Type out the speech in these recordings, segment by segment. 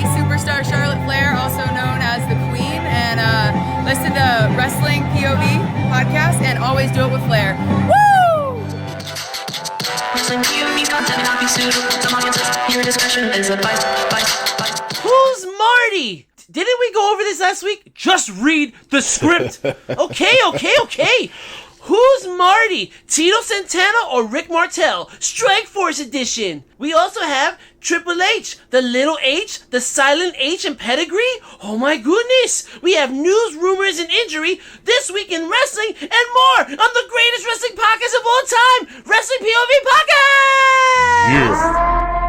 superstar Charlotte Flair, also known as the Queen, and listen to Wrestling POV podcast, and always do it with Flair. Woo! Wrestling POV content may not be suitable for some audiences. Viewer discretion is advised. Who's Marty? Didn't we go over this last week? Just read the script. Okay. Who's Marty? Tito Santana or Rick Martel? Strikeforce edition. We also have Triple H, the Little H, the Silent H, and Pedigree. Oh my goodness. We have news, rumors, and injury, This Week in Wrestling, and more on the greatest wrestling podcast of all time, Wrestling POV Podcast! Yeah.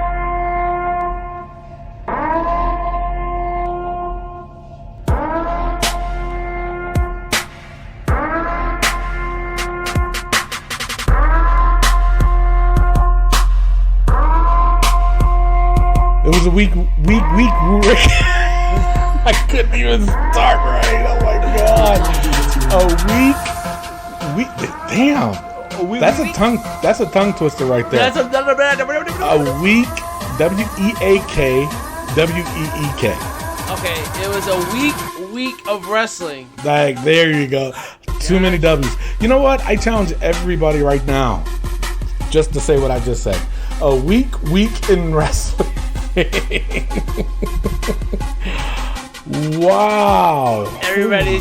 It was a week. I couldn't even start right. Oh my god. A week. Damn. That's a tongue twister right there. A week. WEAK. WEEK. Okay, it was a week of wrestling. Like, there you go. Too many W's. You know what? I challenge everybody right now just to say what I just said. A week in wrestling. Wow. Everybody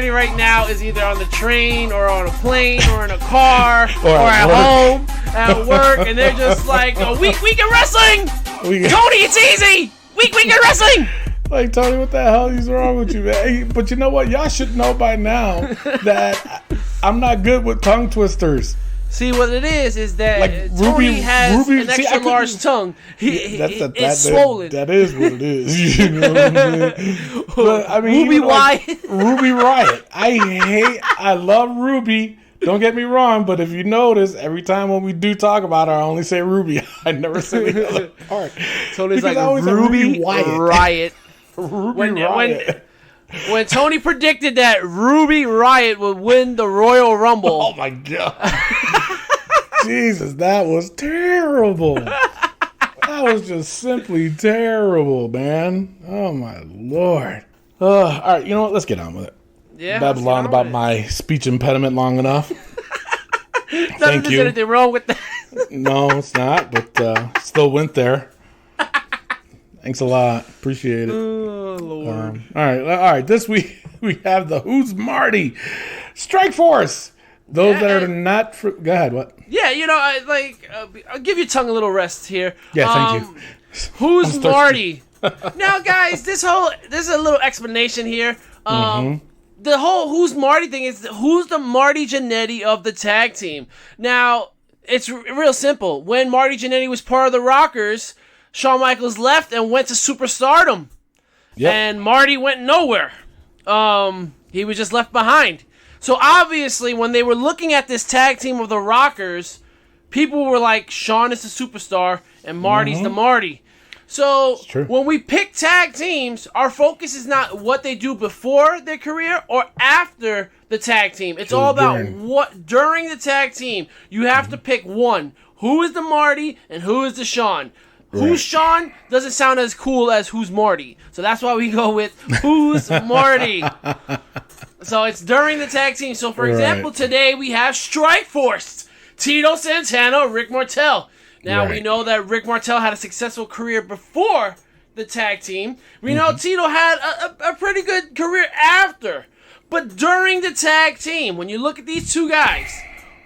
right now is either on the train or on a plane or in a car or at home, at work, and they're just like, a week in wrestling! Tony, it's easy! Week in wrestling! Like, Tony, what the hell is wrong with you, man? But you know what? Y'all should know by now that I'm not good with tongue twisters. See, what it is that like Tony has an extra large tongue. It's swollen. That is what it is. You know what I mean? But, I mean, Ruby Wyatt. Ruby Riott. I love Ruby. Don't get me wrong, but if you notice, every time when we do talk about her, I only say Ruby. I never say the other part. Tony's like Ruby Riott. When Tony predicted that Ruby Riott would win the Royal Rumble. Oh my God. Jesus, that was terrible. That was just simply terrible, man. Oh my Lord. All right, you know what? Let's get on with it. Yeah. Babylon about my speech impediment long enough. Thank you. There's anything wrong with that. No, it's not, but still went there. Thanks a lot. Appreciate it. Oh, Lord. All right. This week we have the Who's Marty Strikeforce. Those that are not... Go ahead, what? Yeah, I'll give your tongue a little rest here. Yeah, thank you. Who's Marty? Now, guys, there's a little explanation here. The whole Who's Marty thing is who's the Marty Jannetty of the tag team. Now, it's real simple. When Marty Jannetty was part of the Rockers, Shawn Michaels left and went to superstardom. Yep. And Marty went nowhere. He was just left behind. So obviously, when they were looking at this tag team of the Rockers, people were like, Shawn is the superstar and Marty's the Marty. So when we pick tag teams, our focus is not what they do before their career or after the tag team. It's all about what during the tag team. You have to pick one. Who is the Marty and who is the Shawn? Who's Shawn doesn't sound as cool as who's Marty. So that's why we go with who's Marty. So it's during the tag team. So for example, today we have Strikeforce. Tito Santana, Rick Martel. Now we know that Rick Martel had a successful career before the tag team. We know Tito had a pretty good career after. But during the tag team, when you look at these two guys,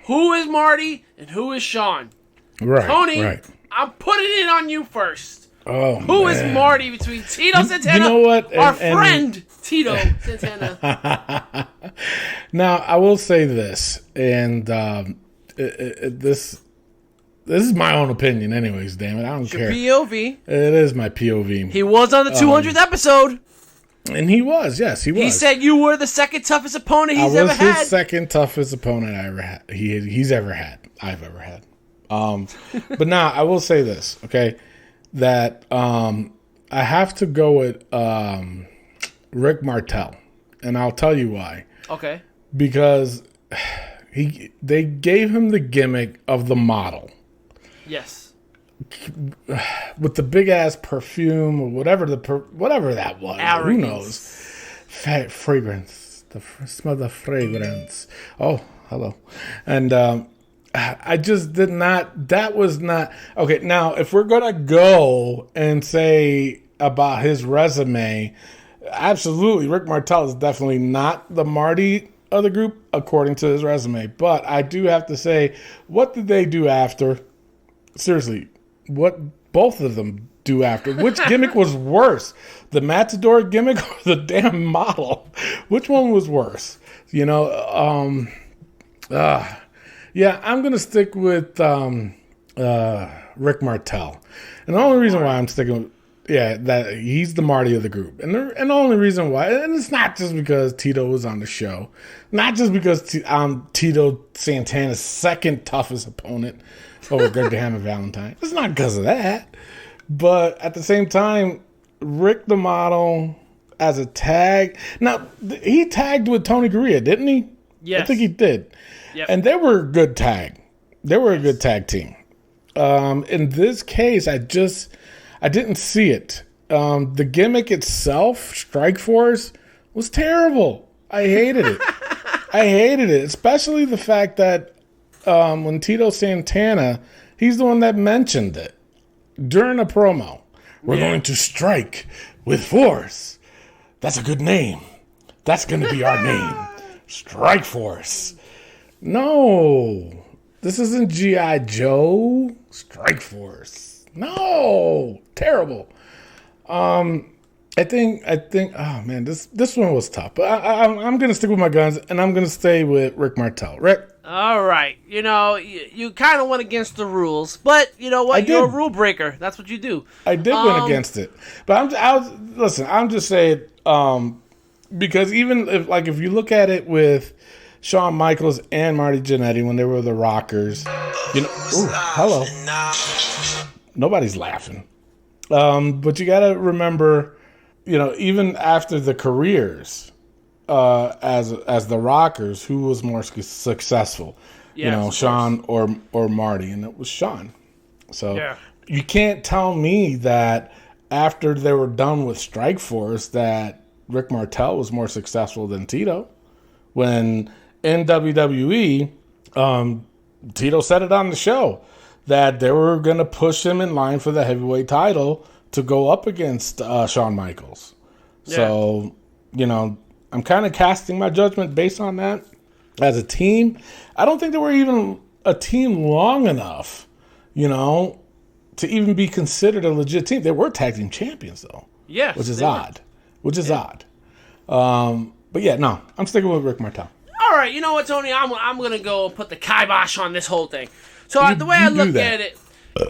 who is Marty and who is Shawn? Tony, I'm putting it on you first. Oh, Who is Marty between Tito Santana, you know what? our friend Tito Santana? Now, I will say this, and this is my own opinion anyways, damn it. I don't care. POV. It is my POV. He was on the 200th episode. And he was, yes, he was. He said you were the second toughest opponent he's ever had. I was his second toughest opponent I ever had. I've ever had. But now I will say this, okay, that I have to go with Rick Martel, and I'll tell you why. Okay. Because they gave him the gimmick of the model. Yes. with the big ass perfume or whatever whatever that was. Arrogance. Who knows? Fragrance. Smell the fragrance. Oh, hello. And I just did not. That was not okay. Now, if we're gonna go and say about his resume, absolutely, Rick Martel is definitely not the Marty of the group according to his resume. But I do have to say, what did they do after? Seriously, what both of them do after? Which gimmick was worse? The Matador gimmick or the damn model? Which one was worse? You know, yeah, I'm going to stick with Rick Martel. And the only reason why I'm sticking with, that he's the Marty of the group. And the only reason why, and it's not just because Tito was on the show, not just because I'm Tito Santana's second toughest opponent over Greg the Hammer Valentine. It's not because of that. But at the same time, Rick the Model as a tag. Now, he tagged with Tony Gurria, didn't he? Yes. I think he did. Yep. And they were a good tag. They were a good tag team. In this case, I didn't see it. The gimmick itself, Strike Force, was terrible. I hated it. I hated it, especially the fact that when Tito Santana, he's the one that mentioned it during a promo. We're going to strike with force. That's a good name. That's going to be our name. Strike Force. No. This isn't G.I. Joe. Strike Force. No. Terrible. I think. Oh man, this one was tough. But I'm gonna stick with my guns, and I'm gonna stay with Rick Martel. Rick. All right. You know, you kind of went against the rules, but you know what? You're a rule breaker. That's what you do. I did win against it, but I'm just saying because even if you look at it with Shawn Michaels and Marty Jannetty when they were the Rockers, you know. Ooh, hello. Nobody's laughing. But you got to remember, you know, even after the careers as the Rockers, who was more successful? Yes, you know, Shawn or Marty, and it was Shawn. So you can't tell me that after they were done with Strike Force that Rick Martel was more successful than Tito. When in WWE, Tito said it on the show that they were going to push him in line for the heavyweight title to go up against Shawn Michaels. Yeah. So, you know, I'm kind of casting my judgment based on that. As a team, I don't think they were even a team long enough, you know, to even be considered a legit team. They were tag team champions, though. Yes. Which is odd. But yeah, no, I'm sticking with Rick Martel. All right, you know what, Tony? I'm going to go put the kibosh on this whole thing. So the way I look at it,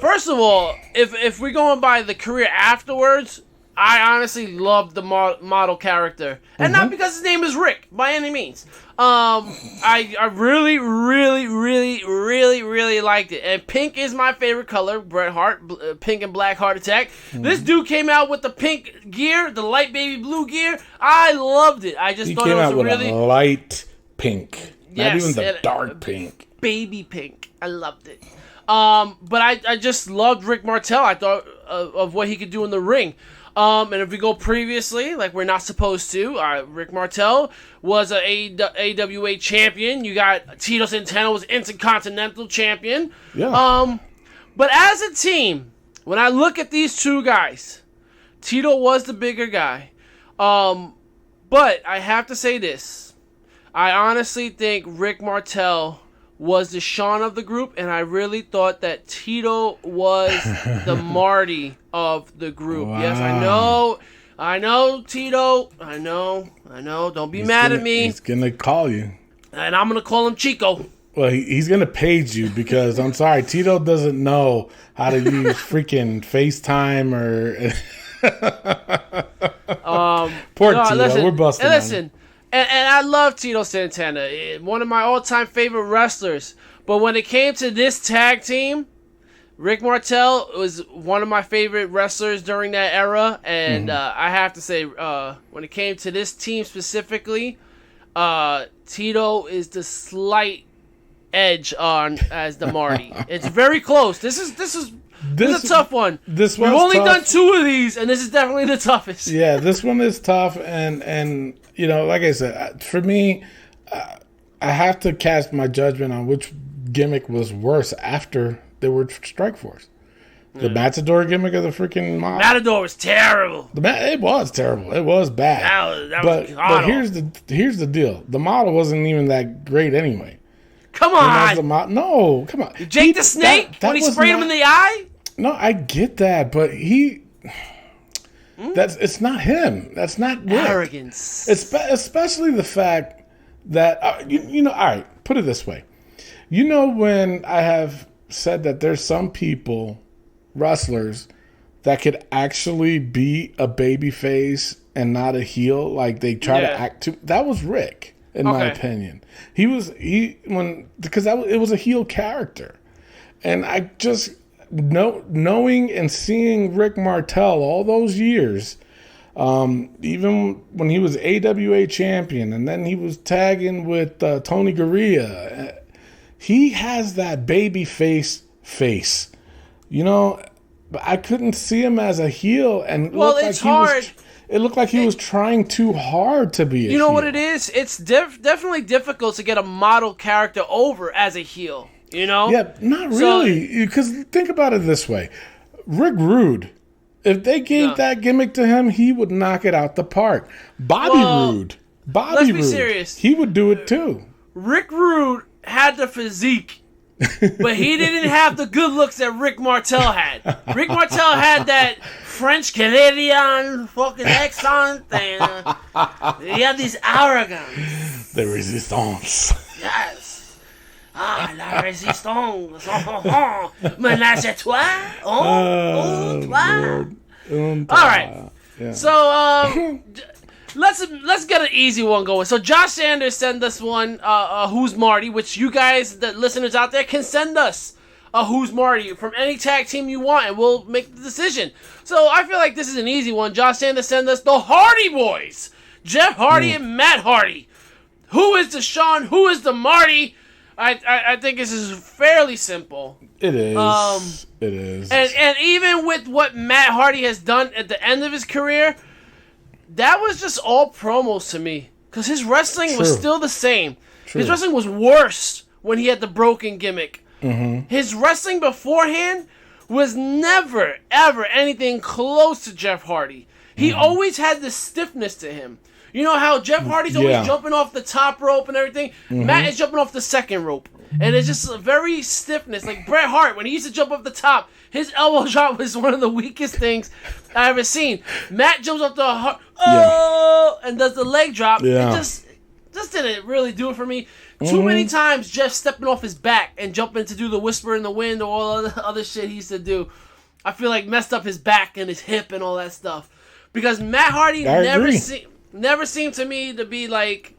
first of all, if we're going by the career afterwards, I honestly love the model character. And not because his name is Rick, by any means. I really, really, really, really, really liked it. And pink is my favorite color, Bret Hart, pink and black heart attack. This dude came out with the pink gear, the light baby blue gear. I loved it. I just thought it was a light pink. Not even the dark pink. Baby pink. I loved it. But I just loved Rick Martel. I thought of what he could do in the ring. And if we go previously, like we're not supposed to, Rick Martel was an AWA champion. You got Tito Santana was Intercontinental champion. Yeah. But as a team, when I look at these two guys, Tito was the bigger guy. But I have to say this. I honestly think Rick Martel was the Shawn of the group, and I really thought that Tito was the Marty of the group. Wow. Yes, I know, Tito. I know. Don't be mad at me. He's gonna call you, and I'm gonna call him Chico. Well, he's gonna page you because I'm sorry, Tito doesn't know how to use freaking FaceTime or. Poor Tito, listen, we're busting. Listen. And I love Tito Santana, one of my all-time favorite wrestlers. But when it came to this tag team, Rick Martel was one of my favorite wrestlers during that era. And I have to say, when it came to this team specifically, Tito is the slight edge on as the Marty. It's very close. This is a tough one. This We've was only tough. done 2 of these, and this is definitely the toughest. Yeah, this one is tough, and you know, like I said, for me, I have to cast my judgment on which gimmick was worse after they were Strikeforce. The Matador gimmick or the freaking model? Matador was terrible. It was terrible. It was bad. That but was but here's the deal. The model wasn't even that great anyway. Come on. No, come on. Jake the Snake when he sprayed him in the eye? No, I get that, but it's not him. That's not Rick. Arrogance. Especially the fact that you know. All right, put it this way. You know, when I have said that there's some people, wrestlers, that could actually be a baby face and not a heel, like they try to act too. That was Rick, in my opinion. It was a heel character, and I just knowing and seeing Rick Martel all those years, even when he was AWA champion, and then he was tagging with Tony Gurria. He has that baby face, you know. But I couldn't see him as a heel, and it's hard. It looked like he was trying too hard to be a heel. You know what it is? It's definitely difficult to get a model character over as a heel. You know? Yeah, not really. Because think about it this way: Rick Rude. If they gave that gimmick to him, he would knock it out the park. Bobby Roode. Let's be serious. He would do it too. Rick Rude had the physique, but he didn't have the good looks that Rick Martel had. Rick Martel had that French Canadian fucking accent, and he had this arrogance. The resistance. Yes. Ah, la résistance. Ménage à toi. Oh, toi. All right. Yeah. So, let's get an easy one going. So Josh Sanders sent us one, Who's Marty, which you guys, the listeners out there, can send us a Who's Marty from any tag team you want, and we'll make the decision. So I feel like this is an easy one. Josh Sanders sent us the Hardy Boys, Jeff Hardy and Matt Hardy. Who is the Sean? Who is the Marty? I think this is fairly simple. It is. It is. And even with what Matt Hardy has done at the end of his career, that was just all promos to me. Because his wrestling was still the same. True. His wrestling was worse when he had the broken gimmick. Mm-hmm. His wrestling beforehand was never, ever anything close to Jeff Hardy. He always had this stiffness to him. You know how Jeff Hardy's always jumping off the top rope and everything? Matt is jumping off the second rope. And it's just a very stiffness. Like Bret Hart, when he used to jump off the top, his elbow drop was one of the weakest things I ever seen. Matt jumps off the and does the leg drop. Yeah. It just didn't really do it for me. Too many times Jeff stepping off his back and jumping to do the whisper in the wind or all the other shit he used to do. I feel like messed up his back and his hip and all that stuff. Because Matt Hardy never seemed to me to be like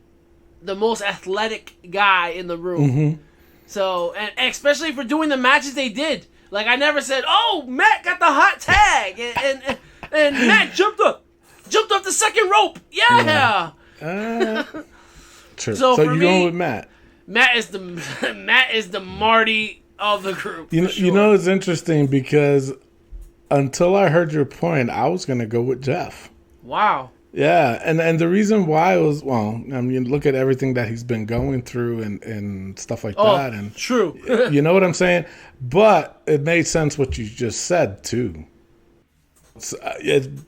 the most athletic guy in the room. So, and especially for doing the matches they did. Like, I never said, oh, Matt got the hot tag, and Matt jumped off the second rope. Yeah. True. So for you're me, going with Matt. Matt is the Marty of the group. You know, it's interesting because until I heard your point, I was going to go with Jeff. Wow. Yeah, and the reason why was, well, I mean, look at everything that he's been going through and stuff like that. And true. You know what I'm saying? But it made sense what you just said, too.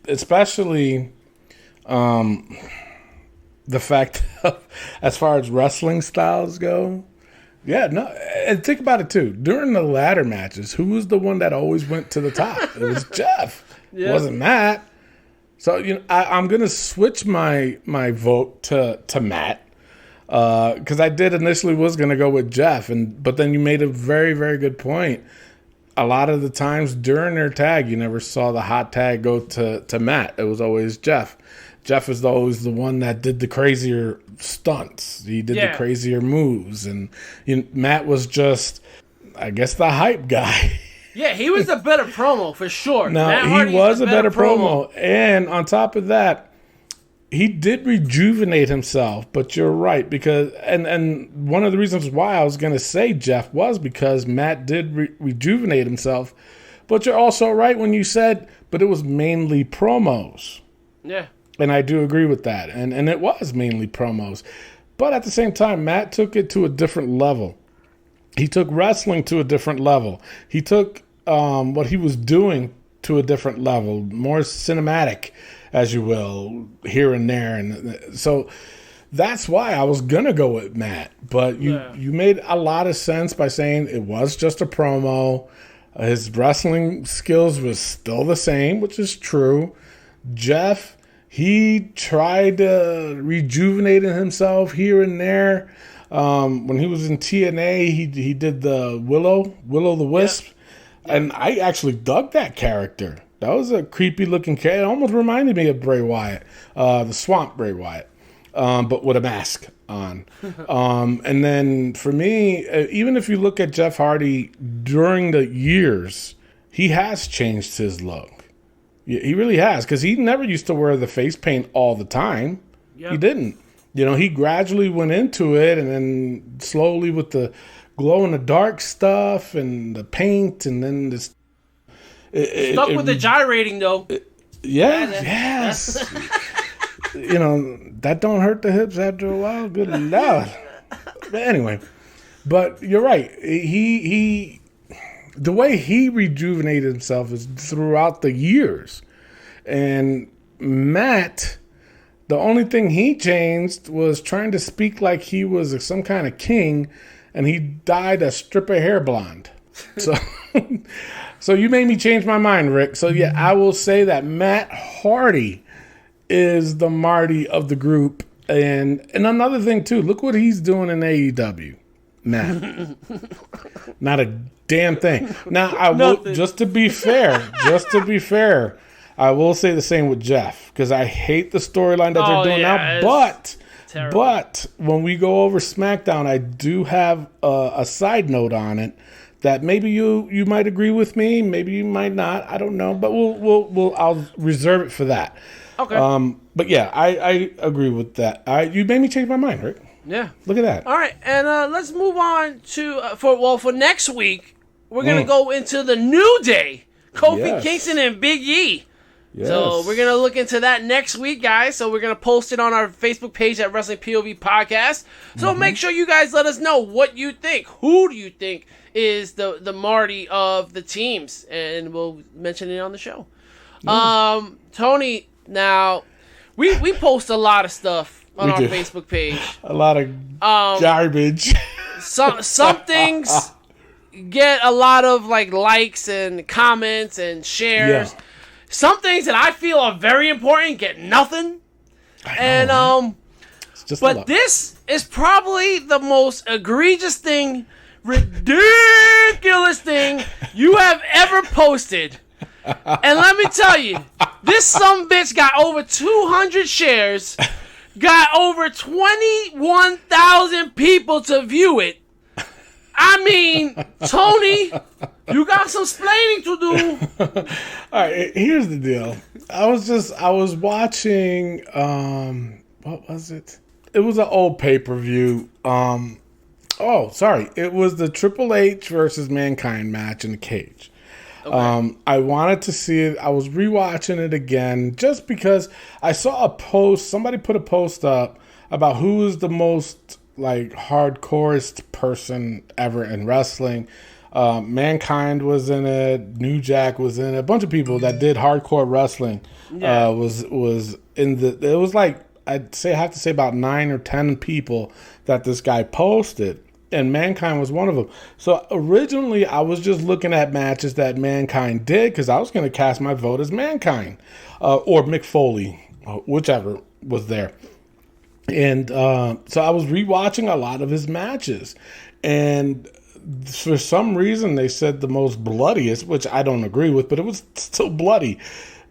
Especially the fact of, as far as wrestling styles go. Yeah, no, and think about it, too. During the ladder matches, who was the one that always went to the top? It was Jeff. It wasn't Matt. So, you know, I'm going to switch my vote to Matt because I did initially was going to go with Jeff, but then you made a very, very good point. A lot of the times during their tag, you never saw the hot tag go to Matt. It was always Jeff. Jeff is always the one that did the crazier stunts. He did the crazier moves. And Matt was just, I guess, the hype guy. Yeah, he was a better promo for sure. Now, he was a better promo. And on top of that, he did rejuvenate himself, but you're right, because and one of the reasons why I was going to say Jeff was because Matt did rejuvenate himself, but you're also right when you said, but it was mainly promos. Yeah. And I do agree with that, and it was mainly promos. But at the same time, Matt took it to a different level. He took wrestling to a different level. He took what he was doing to a different level, more cinematic, as you will, here and there. And so that's why I was going to go with Matt. But you made a lot of sense by saying it was just a promo. His wrestling skills was still the same, which is true. Jeff, he tried to rejuvenate himself here and there. When he was in TNA, he did the Willow the Wisp. Yeah. And I actually dug that character. That was a creepy looking character. It almost reminded me of Bray Wyatt, the Swamp Bray Wyatt, but with a mask on. And then for me, even if you look at Jeff Hardy during the years, he has changed his look. He really has, because he never used to wear the face paint all the time. Yep. He didn't. He gradually went into it, and then slowly with the glow in the dark stuff and the paint, and then this. Stuck with the gyrating though. Yes. That don't hurt the hips after a while. Good Lord. But anyway, but you're right. He the way he rejuvenated himself is throughout the years, and Matt. The only thing he changed was trying to speak like he was some kind of king, and he dyed a strip of hair blonde. So, so you made me change my mind, Rick. So yeah, I will say that Matt Hardy is the Marty of the group. And another thing too, look what he's doing in AEW. Matt. Not a damn thing. Now I will just to be fair, I will say the same with Jeff, because I hate the storyline that they're doing now. But when we go over SmackDown, I do have a side note on it that maybe you might agree with me, maybe you might not. I don't know, but I'll reserve it for that. Okay. But yeah, I agree with that. You made me change my mind, Rick. Yeah. Look at that. All right, and let's move on to for next week. We're gonna go into the New Day, Kofi Kingston and Big E. Yes. So we're going to look into that next week, guys. So we're going to post it on our Facebook page at Wrestling POV Podcast. So make sure you guys let us know what you think. Who do you think is the Marty of the teams? And we'll mention it on the show. Tony, now, we post a lot of stuff on our Facebook page. A lot of garbage. Some things get a lot of likes and comments and shares. Yeah. Some things that I feel are very important get nothing. But this is probably the most egregious thing, ridiculous thing you have ever posted. And let me tell you, this sumbitch got over 200 shares, got over 21,000 people to view it. I mean, Tony, you got some explaining to do. All right, here's the deal. I was watching, what was it? It was an old pay-per-view. It was the Triple H versus Mankind match in the cage. Okay. I wanted to see it. I was rewatching it again just because I saw a post. Somebody put a post up about who is the most hardcorest person ever in wrestling. Mankind was in it. New Jack was in it. A bunch of people that did hardcore wrestling was in the. It was I have to say about 9 or 10 people that this guy posted, and Mankind was one of them. So originally I was just looking at matches that Mankind did because I was going to cast my vote as Mankind or Mick Foley, whichever was there. And so I was rewatching a lot of his matches, and for some reason they said the most bloodiest, which I don't agree with, but it was still bloody,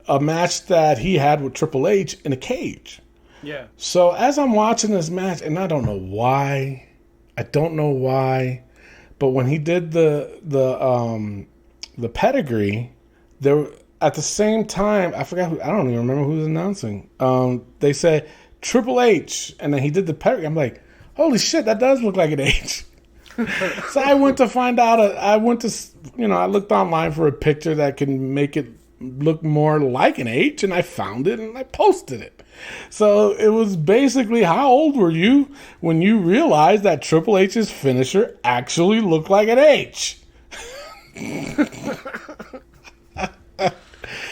a match that he had with Triple H in a cage. Yeah. So as I'm watching this match, and I don't know why, but when he did the pedigree, there at the same time, I forgot who. I don't even remember who was announcing. They said Triple H, and then he did the pedigree. I'm like, holy shit, that does look like an H. So I went to find out. I looked online for a picture that can make it look more like an H, and I found it and I posted it. So it was basically, how old were you when you realized that Triple H's finisher actually looked like an H?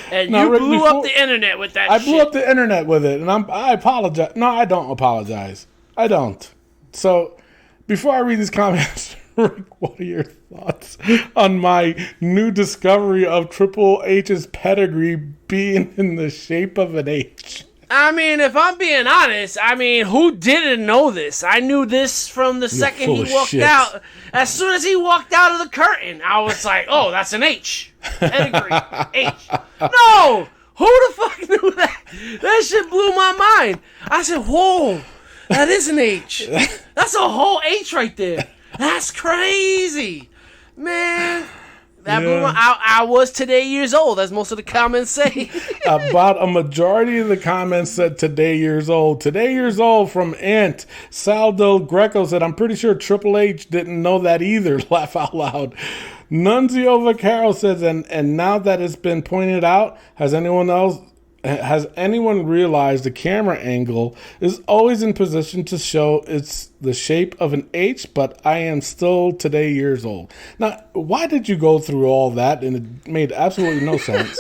And now, you Rick, blew up the internet with that shit. I blew up the internet with it, and I apologize. No, I don't apologize. I don't. So, before I read these comments, Rick, what are your thoughts on my new discovery of Triple H's pedigree being in the shape of an H? I mean, if I'm being honest, who didn't know this? I knew this from the second he walked out. As soon as he walked out of the curtain, I was like, oh, that's an H. Pedigree. H. No! Who the fuck knew that? That shit blew my mind. I said, whoa, that is an H. That's a whole H right there. That's crazy. Man. That blew my, I was today years old, as most of the comments say. About a majority of the comments said today years old. Today years old from Ant. Sal Del Greco said, I'm pretty sure Triple H didn't know that either. Laugh out loud. Nunzio Vaccaro says, and now that it's been pointed out, has anyone realized the camera angle is always in position to show it's the shape of an H, but I am still today years old. Now, why did you go through all that? And it made absolutely no sense.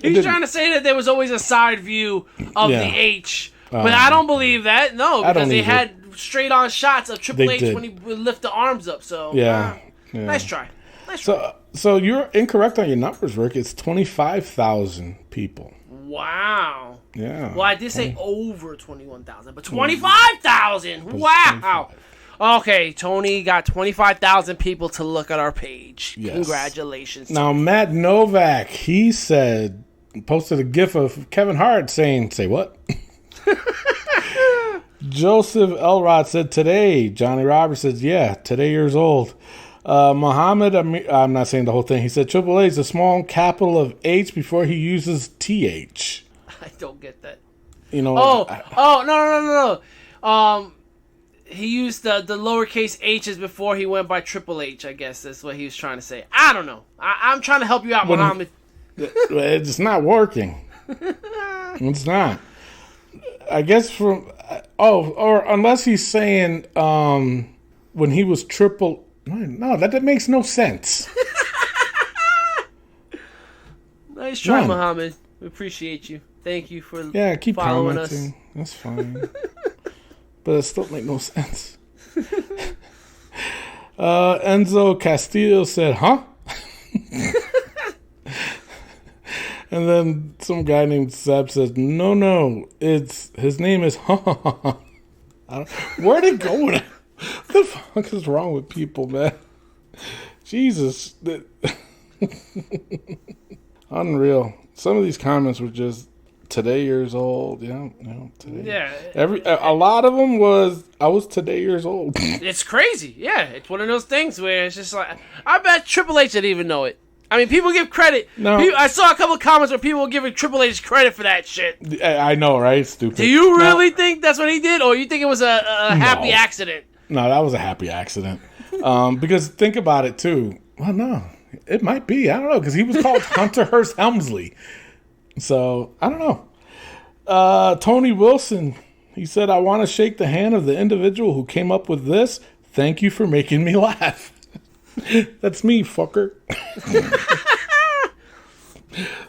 He's trying to say that there was always a side view of the H, but I don't believe that. No, because they had straight on shots of Triple H when he would lift the arms up. So nice try. So you're incorrect on your numbers, Rick. It's 25,000 people. Wow. Yeah. Well, I did say over 21,000, but 25,000. Wow. 25. Okay, Tony got 25,000 people to look at our page. Yes. Congratulations. Now, Matt Novak, he posted a gif of Kevin Hart saying, say what? Joseph Elrod said today. Johnny Roberts says, yeah, today years old. Muhammad, I'm not saying the whole thing. He said Triple H is a small capital of H before he uses TH. I don't get that. You know. No. He used the lowercase h's before he went by Triple H. I guess that's what he was trying to say. I don't know. I'm trying to help you out, Muhammad. It's not working. It's not. I guess or unless he's saying when he was triple. No, that makes no sense. Nice try, Muhammad. We appreciate you. Thank you for keep following commenting. us. That's fine. But it still makes no sense. Enzo Castillo said, huh? And then some guy named Seb says, no, his name is where'd it go with it? What the fuck is wrong with people, man? Jesus. Unreal. Some of these comments were just today years old. Today. Yeah. A lot of them I was today years old. It's crazy. Yeah. It's one of those things where it's just like, I bet Triple H didn't even know it. I mean, people give credit. No. I saw a couple of comments where people were giving Triple H credit for that shit. I know, right? Stupid. Do you really think that's what he did? Or you think it was a happy accident? No, that was a happy accident. Because think about it, too. Well, no. It might be. I don't know. Because he was called Hunter Hearst Helmsley. So, I don't know. Tony Wilson, he said, I want to shake the hand of the individual who came up with this. Thank you for making me laugh. That's me, fucker.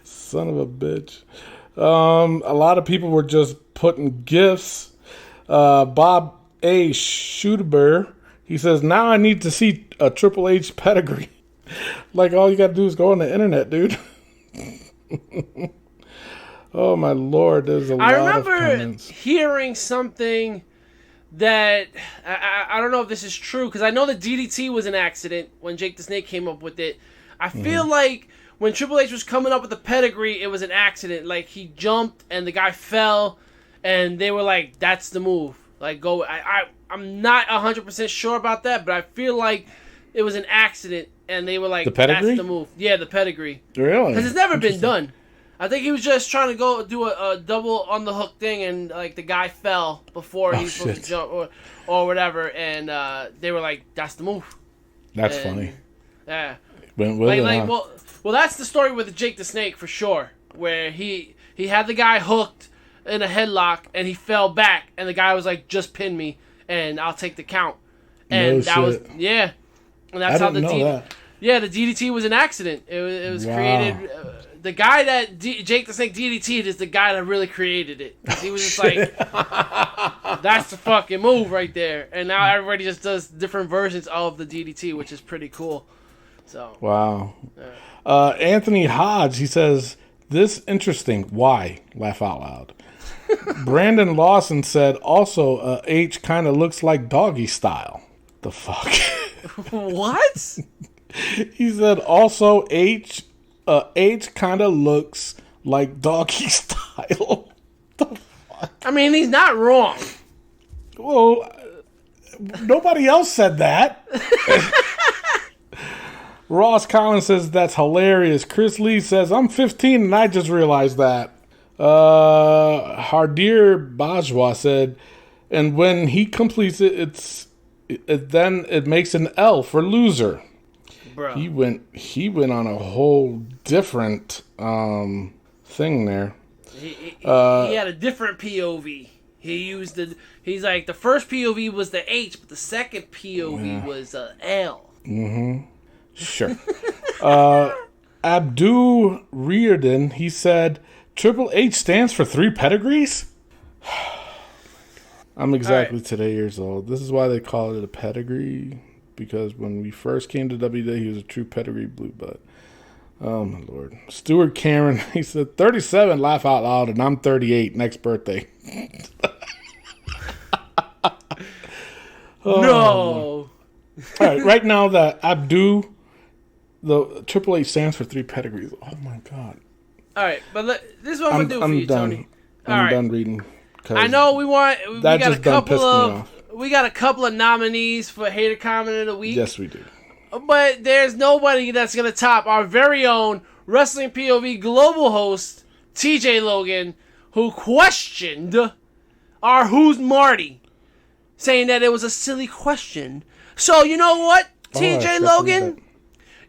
Son of a bitch. A lot of people were just putting gifts. Bob A. Schudeber, he says, now I need to see a Triple H pedigree. Like, all you got to do is go on the internet, dude. Oh, my Lord. There's a lot of comments. I remember hearing something that, I don't know if this is true, because I know that DDT was an accident when Jake the Snake came up with it. I feel like when Triple H was coming up with the pedigree, it was an accident. Like, he jumped and the guy fell, and they were like, that's the move. Like, go. I'm not 100% sure about that, but I feel like it was an accident, and they were like, The pedigree? "That's the move." Yeah, the pedigree. Really? Because it's never been done. I think he was just trying to go do a double on the hook thing, and like the guy fell before he was supposed to jump or whatever, and they were like, "That's the move." That's funny. Yeah. Well, that's the story with Jake the Snake for sure, where he had the guy hooked in a headlock and he fell back, and the guy was like, "Just pin me, and I'll take the count." And was and that's how the DDT was an accident. It was created. The guy that Jake the Snake DDT'd is the guy that really created it. He was just like, "That's the fucking move right there." And now everybody just does different versions of the DDT, which is pretty cool. So wow. Anthony Hodge, he says, "This interesting. Why? Laugh out loud." Brandon Lawson said, "Also, H kind of looks like Doggy Style." The fuck? What? He said, "Also, H kind of looks like Doggy Style." The fuck? I mean, he's not wrong. Well, nobody else said that. Ross Collins says, "That's hilarious." Chris Lee says, "I'm 15 and I just realized that." Hardir Bajwa said, "And when he completes it, then it makes an L for loser." Bro. He went on a whole different thing there. He had a different POV. He's like, the first POV was the H, but the second POV was L. Mm-hmm. Sure. Abdul Reardon, he said, "Triple H stands for 3 pedigrees?" I'm exactly today years old. This is why they call it a pedigree. Because when we first came to WWE, he was a true pedigree blue blood. Oh, my Lord. Stuart Cameron, he said, 37, laugh out loud, and I'm 38, next birthday. No. All right, right now, the Triple H stands for 3 pedigrees. Oh, my God. All right, but this is what I'm going to do for you, done. Tony. I'm done reading. I know we got a couple of... We got a couple of nominees for Hater Comment of the Week. Yes, we do. But there's nobody that's going to top our very own Wrestling POV global host, TJ Logan, who questioned our Who's Marty, saying that it was a silly question. So, you know what, TJ Logan?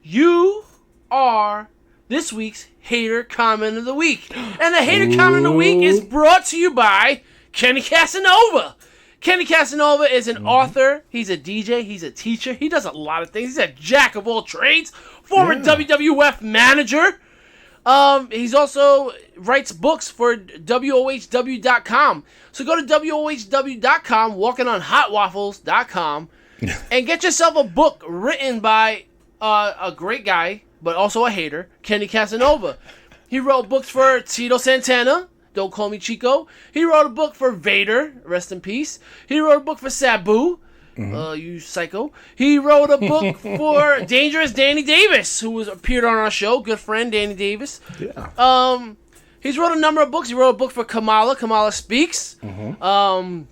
You are this week's Hater Comment of the Week. And the Hater Comment of the Week is brought to you by Kenny Casanova. Kenny Casanova is an author. He's a DJ. He's a teacher. He does a lot of things. He's a jack of all trades. Former WWF manager. He's also writes books for WOHW.com. So go to WOHW.com, walkingonhotwaffles.com, and get yourself a book written by a great guy, but also a hater, Kenny Casanova. He wrote books for Tito Santana. Don't Call Me Chico. He wrote a book for Vader, rest in peace. He wrote a book for Sabu, you psycho. He wrote a book for Dangerous Danny Davis, who appeared on our show. Good friend, Danny Davis. Yeah. He's wrote a number of books. He wrote a book for Kamala Speaks. And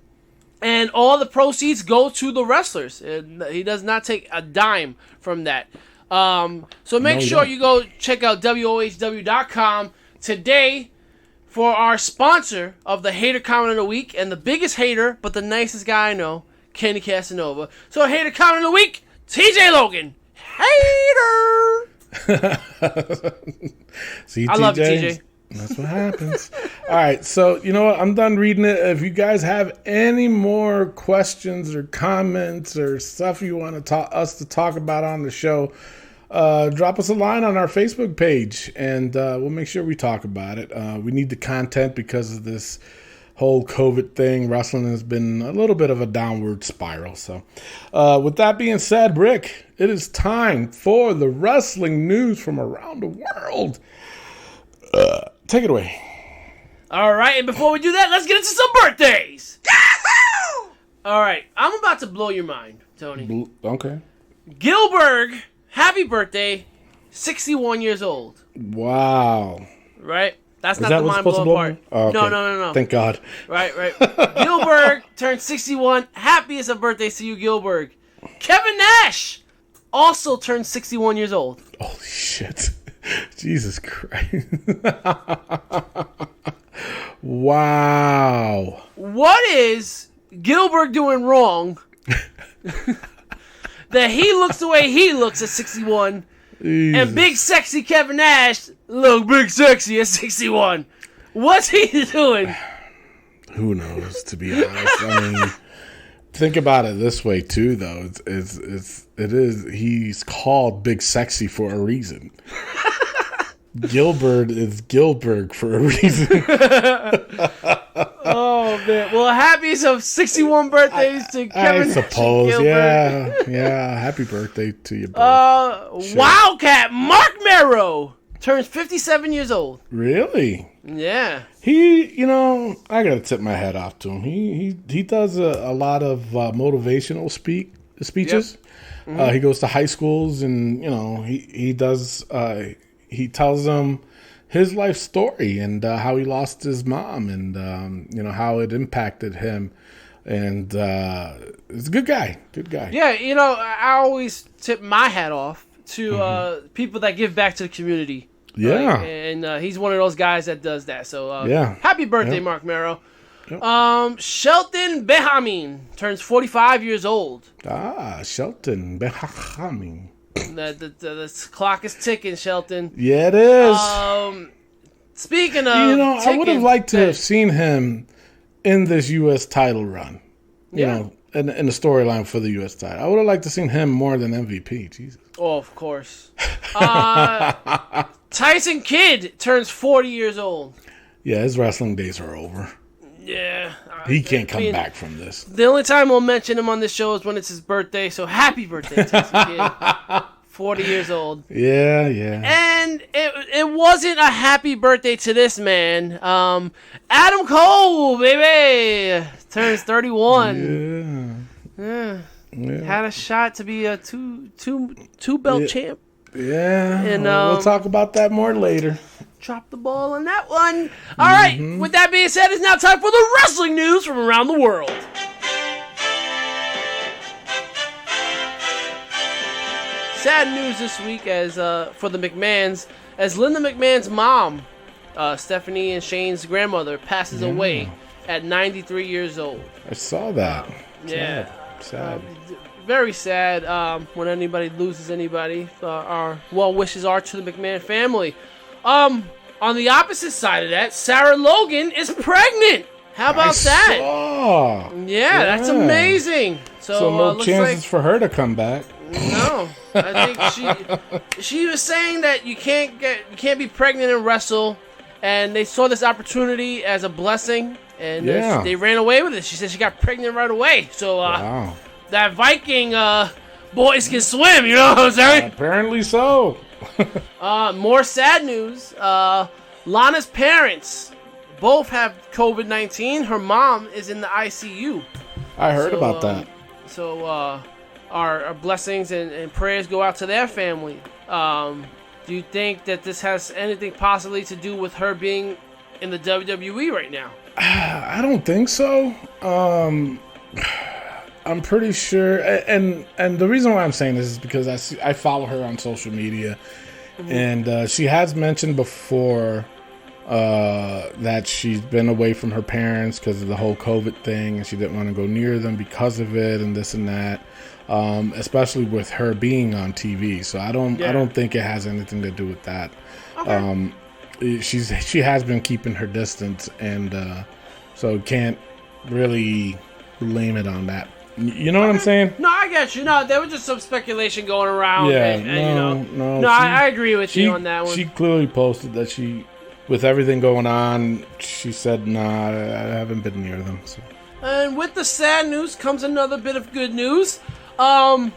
all the proceeds go to the wrestlers. He does not take a dime from that. So make sure you go check out WOHW.com today for our sponsor of the Hater Comment of the Week, and the biggest hater, but the nicest guy I know, Kenny Casanova. So, Hater Comment of the Week, TJ Logan. Hater! See, I love you, TJ. That's what happens. All right, so, you know what? I'm done reading it. If you guys have any more questions or comments or stuff you want us to talk about on the show, drop us a line on our Facebook page, and we'll make sure we talk about it. We need the content because of this whole COVID thing. Wrestling has been a little bit of a downward spiral. So with that being said, Rick, it is time for the wrestling news from around the world. Take it away. All right, and before we do that, let's get into some birthdays. Yahoo! All right, I'm about to blow your mind, Tony. Okay. Gilbert, happy birthday, 61 years old. Wow. Right? That's not the mind-blowing part. Oh, okay. No. Thank God. Right. Gilbert turned 61. Happiest of birthdays to you, Gilbert. Kevin Nash, also turned 61 years old. Holy shit. Jesus Christ. Wow. What is Gilbert doing wrong that he looks the way he looks at 61, Jesus. and big sexy Kevin Nash look big sexy at 61? What's he doing? Who knows, to be honest. I mean, think about it this way too, though. He's called Big Sexy for a reason. Gilbert is Gilbert for a reason. Oh man! Well, happy 61 birthdays to Kevin. I suppose, Nash and Gilbert. yeah. Happy birthday to you both. Shit. Wildcat Mark Merrow turns 57 years old. Really? Yeah. He, I gotta tip my hat off to him. He does a lot of motivational speeches. Yep. Mm-hmm. He goes to high schools and he does. He tells them his life story and how he lost his mom and how it impacted him. And he's a good guy. Good guy. Yeah, I always tip my hat off to people that give back to the community. Yeah. And he's one of those guys that does that. So yeah. Happy birthday, Mark Merrow. Yep. Shelton Benjamin turns 45 years old. Shelton Benjamin. The clock is ticking, Shelton. Yeah, it is. Speaking of I would have liked to have seen him in this U.S. title run. You know, in the storyline for the U.S. title. I would have liked to seen him more than MVP. Jesus. Oh, of course. Tyson Kidd turns 40 years old. Yeah, his wrestling days are over. Yeah. He can't come back from this. The only time we'll mention him on this show is when it's his birthday. So happy birthday, Tyson Kidd. 40 years old. Yeah. And it wasn't a happy birthday to this man. Adam Cole, baby, turns 31. Yeah. Had a shot to be a two belt champ. Yeah. And we'll talk about that more later. Drop the ball on that one. All right. With that being said, it's now time for the wrestling news from around the world. Sad news this week as for the McMahons, as Linda McMahon's mom, Stephanie and Shane's grandmother, passes away at 93 years old. I saw that. Sad. Very sad when anybody loses anybody. Our well wishes are to the McMahon family. On the opposite side of that, Sarah Logan is pregnant. How about that? Saw. Yeah, that's amazing. So no chances for her to come back. No, I think she was saying that you can't be pregnant and wrestle, and they saw this opportunity as a blessing, and they ran away with it. She said she got pregnant right away. So that Viking boys can swim. You know what I'm saying? Apparently so. More sad news. Lana's parents both have COVID-19. Her mom is in the ICU. I heard about that. So our blessings and prayers go out to their family. Do you think that this has anything possibly to do with her being in the WWE right now? I don't think so. I'm pretty sure, and the reason why I'm saying this is because I follow her on social media, and she has mentioned before that she's been away from her parents because of the whole COVID thing, and she didn't want to go near them because of it, and this and that. Especially with her being on TV, so I don't think it has anything to do with that. Okay. She has been keeping her distance, and so can't really blame it on that. You know what I'm saying? No, I get you. No, there was just some speculation going around. Yeah, I agree with you on that one. She clearly posted that with everything going on, she said, "Nah, I haven't been near them." So. And with the sad news comes another bit of good news. During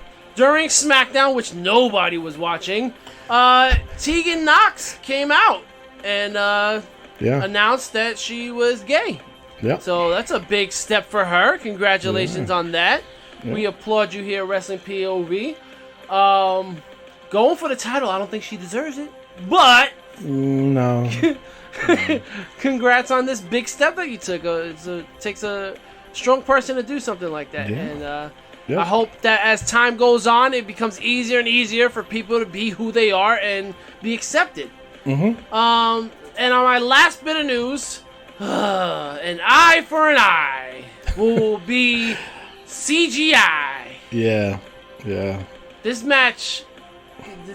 SmackDown, which nobody was watching, Tegan Knox came out and announced that she was gay. Yeah. So that's a big step for her. Congratulations on that. Yeah. We applaud you here at Wrestling POV. Going for the title, I don't think she deserves it. But no. Congrats on this big step that you took. It takes a strong person to do something like that. Yeah. I hope that as time goes on, it becomes easier and easier for people to be who they are and be accepted. And on my last bit of news, an eye for an eye will be CGI. Yeah. This match,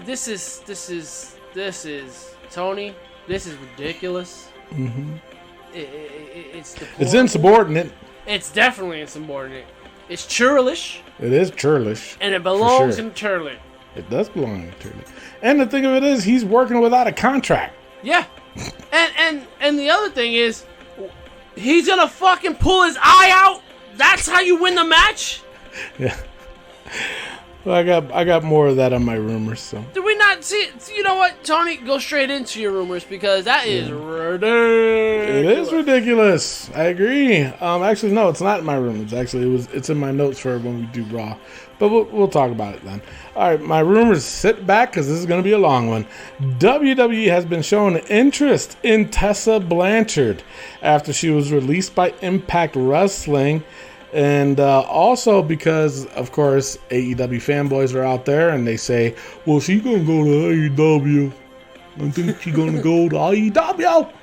this is Tony. This is ridiculous. It's insubordinate. It's definitely insubordinate. It's churlish. It is churlish. And it belongs in Turley. It does belong in Turley. And the thing of it is, he's working without a contract. Yeah. and the other thing is, he's gonna fucking pull his eye out? That's how you win the match? Yeah. Well, I got more of that on my rumors, so. Did we not see? You know what, Tony? Go straight into your rumors because that is ridiculous. It is ridiculous. I agree. Actually, no, it's not in my rumors. Actually, it's in my notes for when we do Raw. But we'll talk about it then. All right, my rumors. Sit back because this is going to be a long one. WWE has been showing interest in Tessa Blanchard after she was released by Impact Wrestling. And also because, of course, AEW fanboys are out there and they say, well, she's going to go to AEW. I think she's going to go to AEW.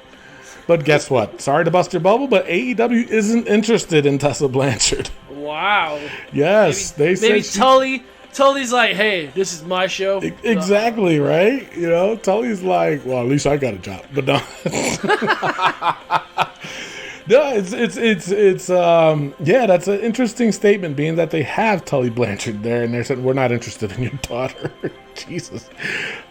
But guess what? Sorry to bust your bubble, but AEW isn't interested in Tessa Blanchard. Wow. Yes. Maybe Tully's like, hey, this is my show. Exactly, right? You know, Tully's like, well, at least I got a job. But no. No, it's that's an interesting statement, being that they have Tully Blanchard there, and they're saying, we're not interested in your daughter. Jesus.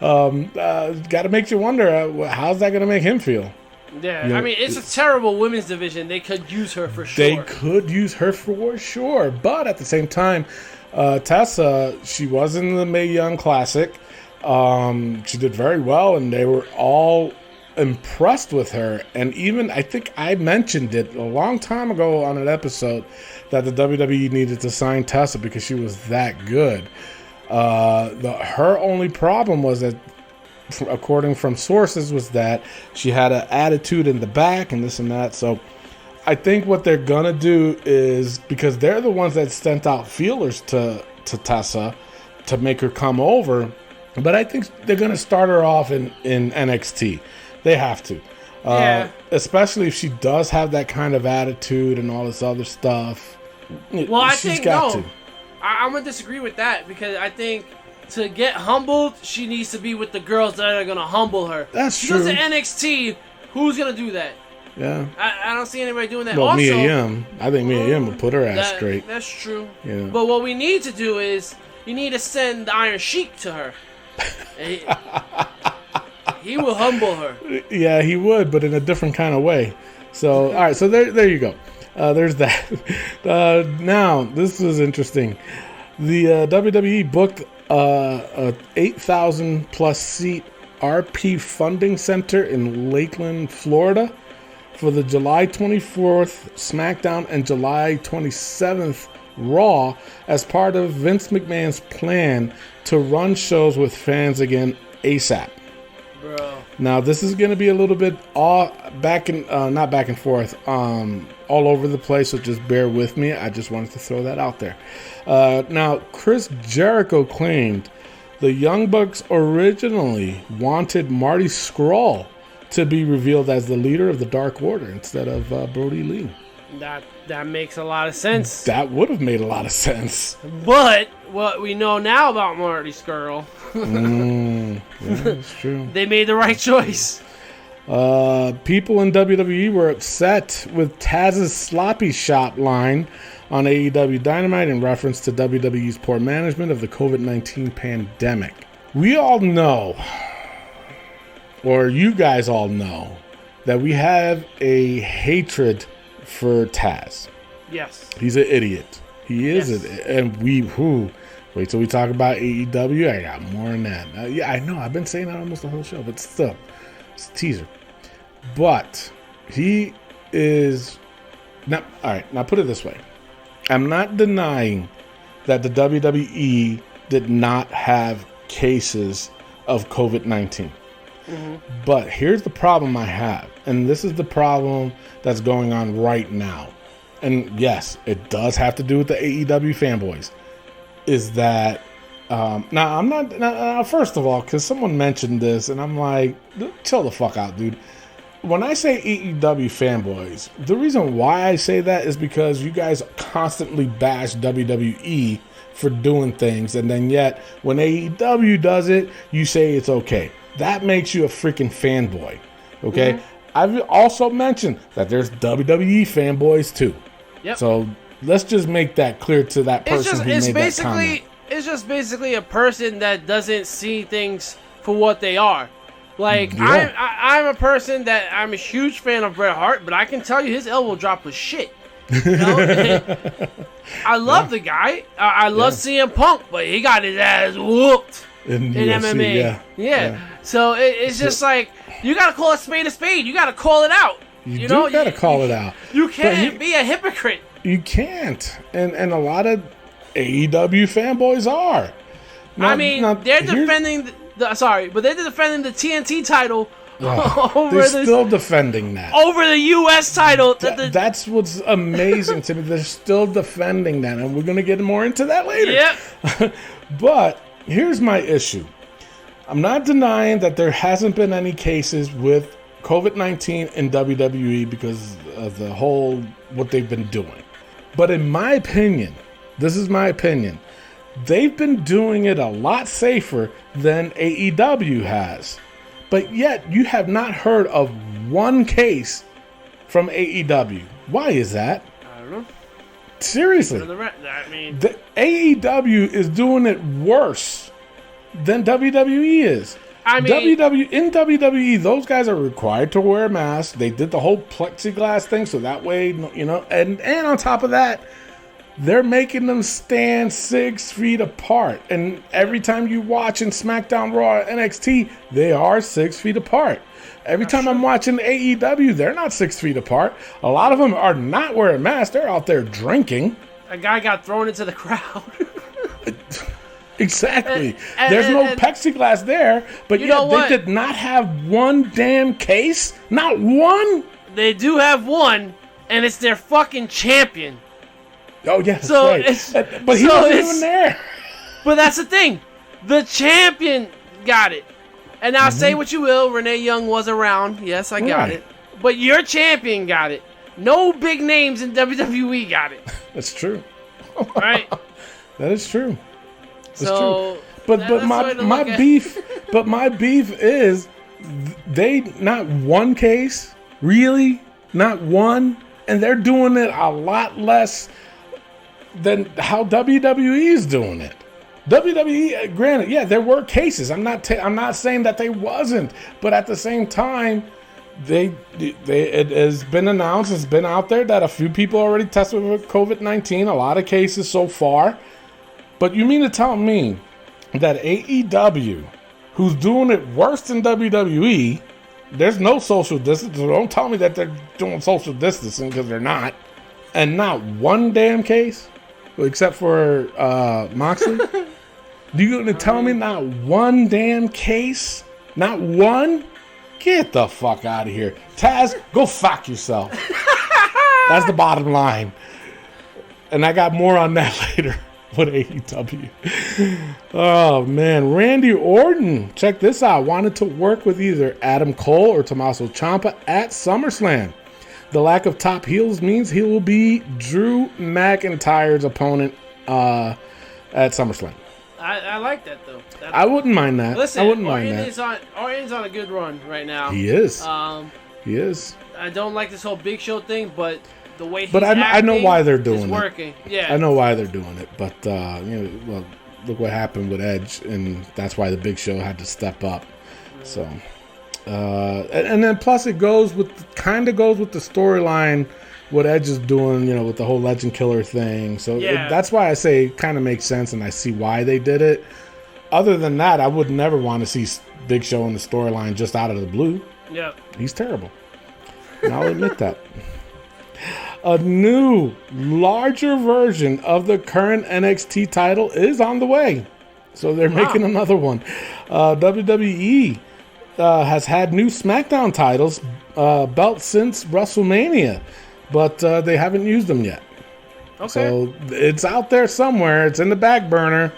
Got to make you wonder, how's that going to make him feel? Yeah, You know, I mean, it's a terrible women's division. They could use her for sure. They could use her for sure, but at the same time, Tessa, she was in the Mae Young Classic. She did very well, and they were all impressed with her. And even I think I mentioned it a long time ago on an episode that the WWE needed to sign Tessa because she was that good. Her only problem was that, according from sources, was that she had an attitude in the back and this and that. So I think what they're gonna do is, because they're the ones that sent out feelers to Tessa to make her come over, but I think they're gonna start her off in NXT. They have to. Especially if she does have that kind of attitude and all this other stuff. Well, I think, no. I'm going to disagree with that because I think to get humbled, she needs to be with the girls that are going to humble her. That's she true. goes to NXT, who's going to do that? Yeah. I don't see anybody doing that. Well, also, Mia Yim. I think Mia Yim will put her ass straight. That's true. Yeah. But what we need to do is, you need to send the Iron Sheik to her. He will humble her. Yeah, he would, but in a different kind of way. So, all right, so there you go. There's that. Now, this is interesting. The WWE booked a 8,000 plus seat RP funding center in Lakeland, Florida for the July 24th SmackDown and July 27th Raw as part of Vince McMahon's plan to run shows with fans again ASAP. Bro. Now, this is going to be a little bit not back and forth, all over the place, so just bear with me. I just wanted to throw that out there. Now, Chris Jericho claimed the Young Bucks originally wanted Marty Scurll to be revealed as the leader of the Dark Order instead of Brody Lee. That makes a lot of sense. That would have made a lot of sense. But what we know now about Marty Scurll, yeah, that's true. They made the right choice. People in WWE were upset with Taz's sloppy shop line on AEW Dynamite in reference to WWE's poor management of the COVID-19 pandemic. We all know, or you guys all know, that we have a hatred for Taz. Yes. He's an idiot. He is Yes. and wait till we talk about AEW. I got more than that. Yeah, I know. I've been saying that almost the whole show, but still, it's a teaser. But he is now. All right, now put it this way: I'm not denying that the WWE did not have cases of COVID-19. But here's the problem I have, and this is the problem that's going on right now. And yes, it does have to do with the AEW fanboys. is that now I'm not. Now, first of all, because someone mentioned this, and I'm like, chill the fuck out, dude. When I say AEW fanboys, the reason why I say that is because you guys constantly bash WWE for doing things, and then yet when AEW does it, you say it's okay. That makes you a freaking fanboy, okay? I've also mentioned that there's WWE fanboys too. Yep. So let's just make that clear to that person who made that comment. It's just basically a person that doesn't see things for what they are. Like, Yeah. I'm a person that I'm a huge fan of Bret Hart, but I can tell you his elbow drop was shit. You know? I love the guy. I love CM Punk, but he got his ass whooped in UFC, MMA. Yeah. So it's just like, you gotta call a spade a spade. You gotta call it out. You know, do gotta call it out. You can't be a hypocrite. You can't. And a lot of AEW fanboys are. Now, they're defending they're defending the TNT title over they're still defending that. over the US title. That's what's amazing to me. They're still defending that, and we're going to get more into that later. Yep. But here's my issue. I'm not denying that there hasn't been any cases with COVID-19 in WWE because of the whole what they've been doing. But in my opinion, this is my opinion, they've been doing it a lot safer than AEW has. But yet, you have not heard of one case from AEW. Why is that? I don't know. Seriously. The AEW is doing it worse than WWE is. In WWE, those guys are required to wear a mask. They did the whole plexiglass thing, so that way, you know, and on top of that, they're making them stand 6 feet apart. And every time you watch in SmackDown, Raw, NXT, they are 6 feet apart. Every time I'm watching AEW, they're not 6 feet apart. A lot of them are not wearing masks. They're out there drinking. A guy got thrown into the crowd. Exactly. There's no plexiglass there, but yet they did not have one damn case. Not one. They do have one, and it's their fucking champion. Oh, yeah, that's right. But he wasn't even there. But that's the thing. The champion got it. And now say what you will, Renee Young was around. Yes, I got it. But your champion got it. No big names in WWE got it. That's true. Right? That is true. That's so, true. But my beef is they not one case, really, not one, and they're doing it a lot less than how WWE is doing it. WWE, granted, yeah, there were cases. I'm not saying that they wasn't, but at the same time, it has been announced, it's been out there that a few people already tested with COVID-19. A lot of cases so far. But you mean to tell me that AEW, who's doing it worse than WWE, there's no social distancing. Don't tell me that they're doing social distancing, because they're not. And not one damn case, except for Moxley. You going to tell me not one damn case? Not one? Get the fuck out of here. Taz, go fuck yourself. That's the bottom line. And I got more on that later. With AEW. Oh, man. Randy Orton, check this out, wanted to work with either Adam Cole or Tommaso Ciampa at SummerSlam. The lack of top heels means he will be Drew McIntyre's opponent at SummerSlam. I like that, though. I wouldn't mind that. Listen, I wouldn't mind that. Orton's on a good run right now. He is. He is. I don't like this whole Big Show thing, but the way he's I know why they're doing it. Working. Yeah. I know why they're doing it, but look what happened with Edge, and that's why the Big Show had to step up. So, and then plus it goes with the storyline what Edge is doing, with the whole Legend Killer thing. So that's why I say it kind of makes sense, and I see why they did it. Other than that, I would never want to see Big Show in the storyline just out of the blue. Yeah, he's terrible, and I'll admit that. A new, larger version of the current NXT title is on the way. So they're making another one. WWE has had new SmackDown titles belts since WrestleMania, but they haven't used them yet. Okay. So it's out there somewhere. It's in the back burner.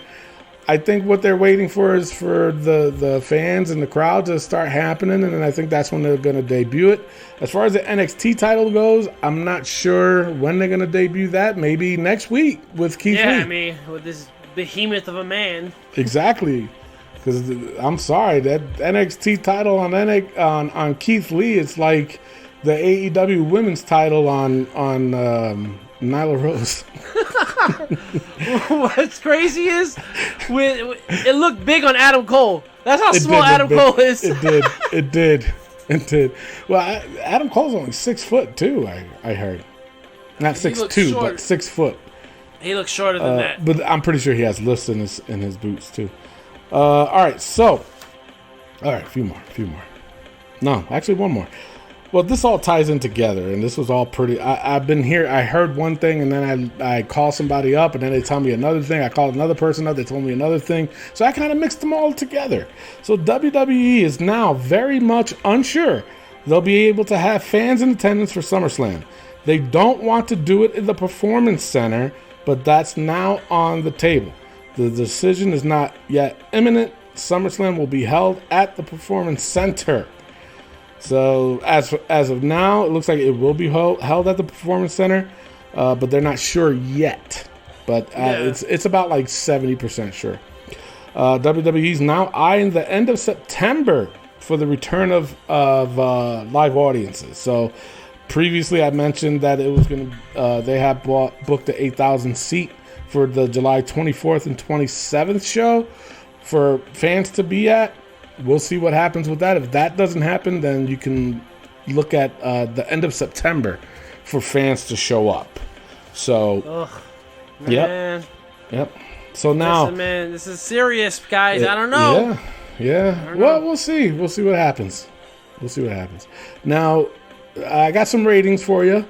I think what they're waiting for is for the fans and the crowd to start happening, and then I think that's when they're going to debut it. As far as the NXT title goes, I'm not sure when they're going to debut that. Maybe next week with Keith Lee. Yeah, I mean, with this behemoth of a man. Exactly. Because I'm sorry, that NXT title on Keith Lee, it's like the AEW women's title on Nyla Rose. What's crazy is it looked big on Adam Cole. That's how small Adam Cole is. It did. Well, Adam Cole's only 6 foot too. I heard, not 6'2", but 6 foot. He looks shorter than that. But I'm pretty sure he has lifts in his boots too. All right, a few more. No, actually one more. Well, this all ties in together, and this was all pretty. I've been here. I heard one thing, and then I call somebody up, and then they tell me another thing. I called another person up. They told me another thing. So I kind of mixed them all together. So WWE is now very much unsure they'll be able to have fans in attendance for SummerSlam. They don't want to do it in the Performance Center, but that's now on the table. The decision is not yet imminent. SummerSlam will be held at the Performance Center. So as of now, it looks like it will be held at the Performance Center, but they're not sure yet. But it's about like 70% sure. WWE's now eyeing the end of September for the return of live audiences. So previously, I mentioned that it was going to they have booked the 8,000 seat for the July 24th and 27th show for fans to be at. We'll see what happens with that. If that doesn't happen, then you can look at the end of September for fans to show up. So, man. Yep. So now, listen, man, this is serious, guys. I don't know. Yeah. Well, we'll see. We'll see what happens. Now, I got some ratings for you.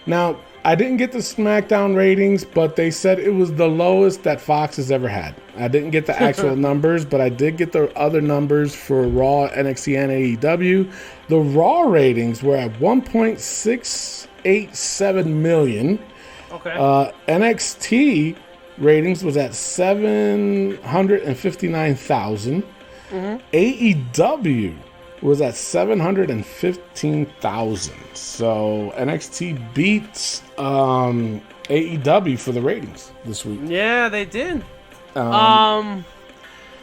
Now, I didn't get the SmackDown ratings, but they said it was the lowest that Fox has ever had. I didn't get the actual numbers, but I did get the other numbers for Raw, NXT, and AEW. The Raw ratings were at 1.687 million. Okay. NXT ratings was at 759,000. AEW was at 715,000. So NXT beats AEW for the ratings this week. Yeah, they did.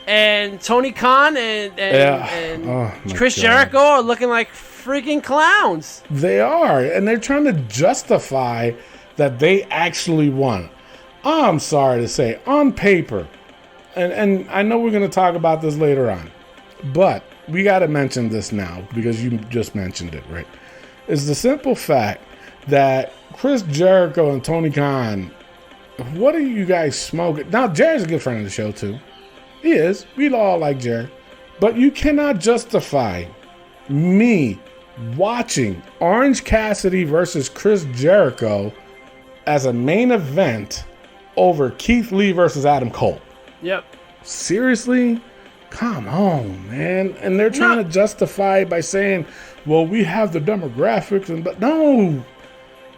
And Tony Khan and Chris Jericho are looking like freaking clowns. They are, and they're trying to justify that they actually won. I'm sorry to say, on paper, and I know we're going to talk about this later on, but we got to mention this now because you just mentioned it, right? It's the simple fact that Chris Jericho and Tony Khan, what are you guys smoking? Now, Jerry's a good friend of the show, too. He is. We all like Jerry. But you cannot justify me watching Orange Cassidy versus Chris Jericho as a main event over Keith Lee versus Adam Cole. Yep. Seriously? Come on, man. And they're trying to justify it by saying, well, we have the demographics. But no,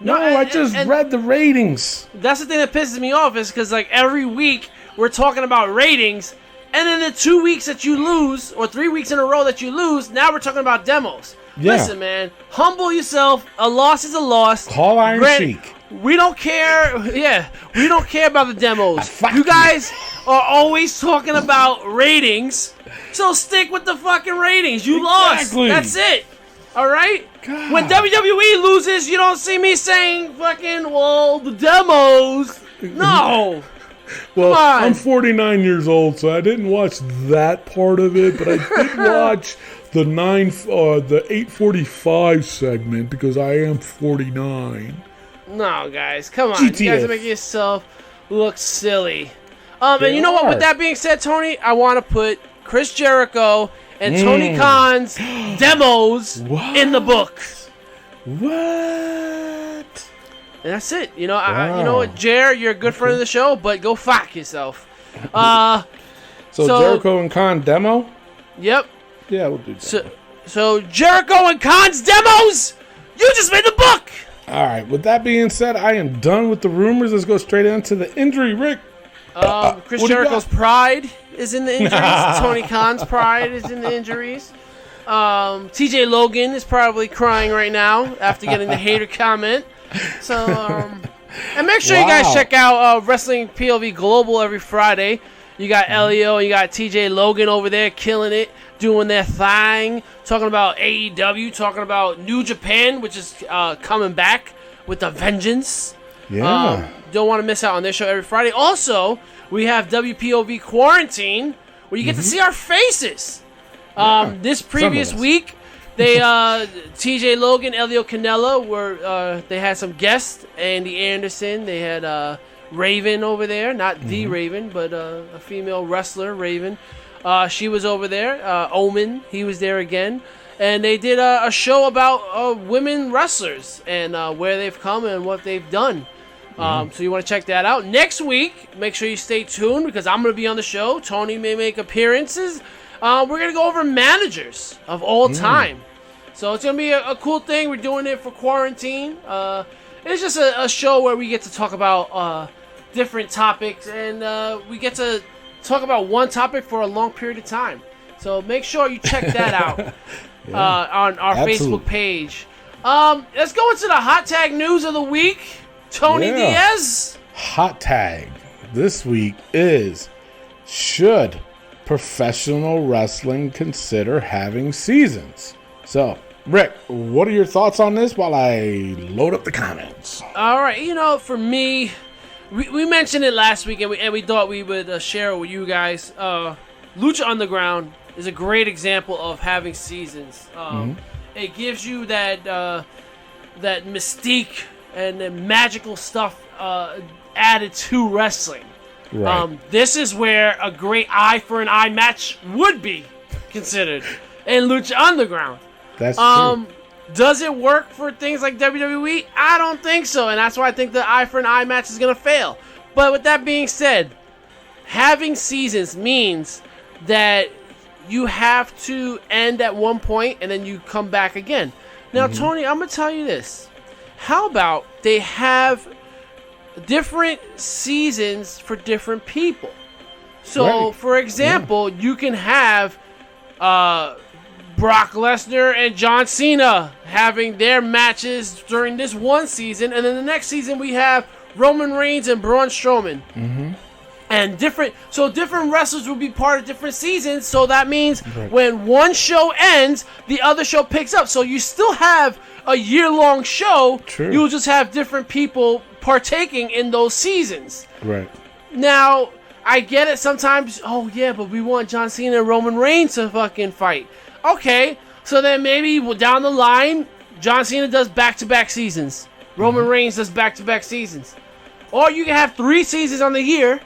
I just read the ratings. That's the thing that pisses me off is because, like, every week we're talking about ratings, and then the 2 weeks that you lose, or 3 weeks in a row that you lose, now we're talking about demos. Yeah. Listen, man, humble yourself. A loss is a loss. Call Iron Sheik. We don't care. Yeah, we don't care about the demos. You guys are always talking about ratings, so stick with the fucking ratings. You lost. That's it. All right? God. When WWE loses, you don't see me saying fucking, well, the demos. No. Well, I'm 49 years old, so I didn't watch that part of it, but I did watch the 8:45 segment because I am 49. No, guys, come on. GTS. You guys are making yourself look silly. And you know what? With that being said, Tony, I want to put Chris Jericho and Tony Khan's demos in the book. What? And that's it. You know, you know what, Jer, you're a good friend of the show, but go fuck yourself. So Jericho and Khan demo? Yep. Yeah, we'll do that. So Jericho and Khan's demos, you just made the book. All right. With that being said, I am done with the rumors. Let's go straight into the injury, Rick. Chris what do you Jericho's got? pride is in the injuries. Tony Khan's pride is in the injuries. TJ Logan is probably crying right now after getting the hater comment. So, and make sure you guys check out Wrestling POV Global every Friday. You got Elio, you got TJ Logan over there killing it, doing their thing, talking about AEW, talking about New Japan, which is coming back with a vengeance. Yeah. Don't want to miss out on their show every Friday. Also, we have WPOV Quarantine, where you get to see our faces. This previous week, they TJ Logan, Elio Canella were they had some guests. Andy Anderson. They had Raven over there, not the Raven, but a female wrestler, Raven. She was over there. Omen, he was there again, and they did a show about women wrestlers and where they've come and what they've done. So you want to check that out. Next week, make sure you stay tuned because I'm going to be on the show. Tony may make appearances. We're going to go over managers of all time. So it's going to be a cool thing. We're doing it for quarantine. It's just a show where we get to talk about different topics, and we get to talk about one topic for a long period of time. So make sure you check that out on our Facebook page. Let's go into the hot tag news of the week. Tony Diaz. Hot tag this week is: should professional wrestling consider having seasons? So, Rick, what are your thoughts on this while I load up the comments? All right, for me, we mentioned it last week, and we thought we would share it with you guys. Lucha Underground is a great example of having seasons. It gives you that mystique and the magical stuff added to wrestling. Right. This is where a great eye for an eye match would be considered in Lucha Underground. That's true. Does it work for things like WWE? I don't think so, and that's why I think the eye for an eye match is going to fail. But with that being said, having seasons means that you have to end at one point and then you come back again. Now, Tony, I'm going to tell you this. How about they have different seasons for different people? So, for example, you can have Brock Lesnar and John Cena having their matches during this one season, and then the next season we have Roman Reigns and Braun Strowman. And different wrestlers will be part of different seasons, so that means when one show ends, the other show picks up. So you still have a year-long show. True. You'll just have different people partaking in those seasons. Right. Now, I get it sometimes, oh yeah, but we want John Cena and Roman Reigns to fucking fight. Okay, so then maybe down the line, John Cena does back-to-back seasons. Roman Reigns does back-to-back seasons. Or you can have 3 seasons on the year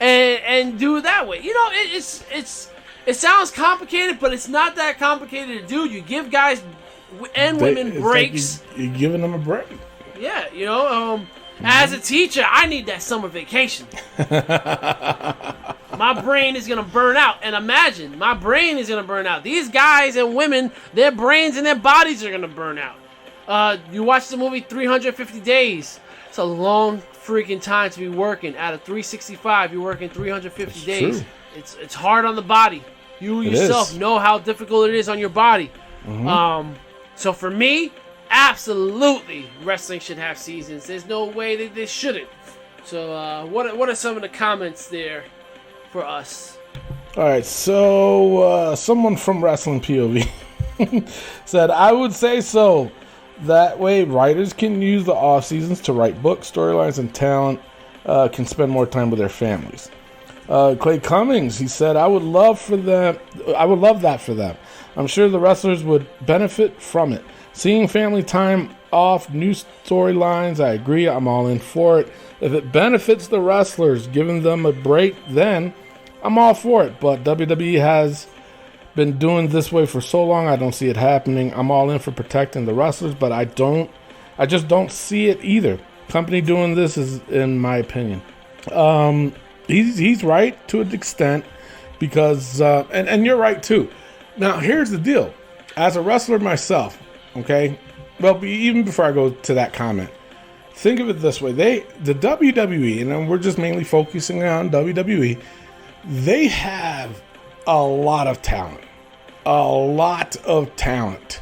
and do it that way. It sounds complicated, but it's not that complicated to do. You give guys and women breaks. Like you're giving them a break. Yeah, as a teacher, I need that summer vacation. My brain is going to burn out. And imagine, my brain is going to burn out. These guys and women, their brains and their bodies are going to burn out. You watch the movie 350 Days. It's a long freaking time to be working. Out of 365, you're working 350 days. True. It's hard on the body. You yourself know how difficult it is on your body. So for me, absolutely, wrestling should have seasons. There's no way that they shouldn't. So what are some of the comments there for us? All right, so someone from Wrestling POV said, I would say so. That way, writers can use the off seasons to write books, storylines, and talent can spend more time with their families. Clay Cummings, he said, I would love that for them. I'm sure the wrestlers would benefit from it. Seeing family time off, new storylines, I agree. I'm all in for it. If it benefits the wrestlers, giving them a break, then I'm all for it. But WWE has been doing this way for so long, I don't see it happening. I'm all in for protecting the wrestlers, but I just don't see it either. Company doing this is, in my opinion. He's right to an extent because, and you're right too. Now, here's the deal. As a wrestler myself, okay, Well, even before I go to that comment, think of it this way. The WWE, and we're just mainly focusing on WWE, they have a lot of talent. A lot of talent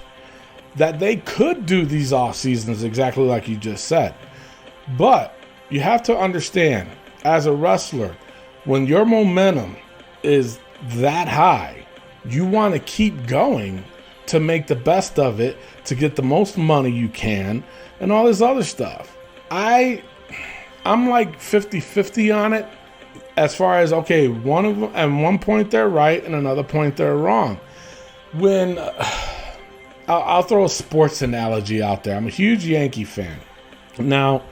that they could do these off seasons exactly like you just said. But you have to understand, as a wrestler, when your momentum is that high, you want to keep going to make the best of it, to get the most money you can, and all this other stuff. I'm like 50-50 on it, as far as, okay, one of them, at one point they're right and another point they're wrong. When I'll throw a sports analogy out there. I'm a huge Yankee fan. Now,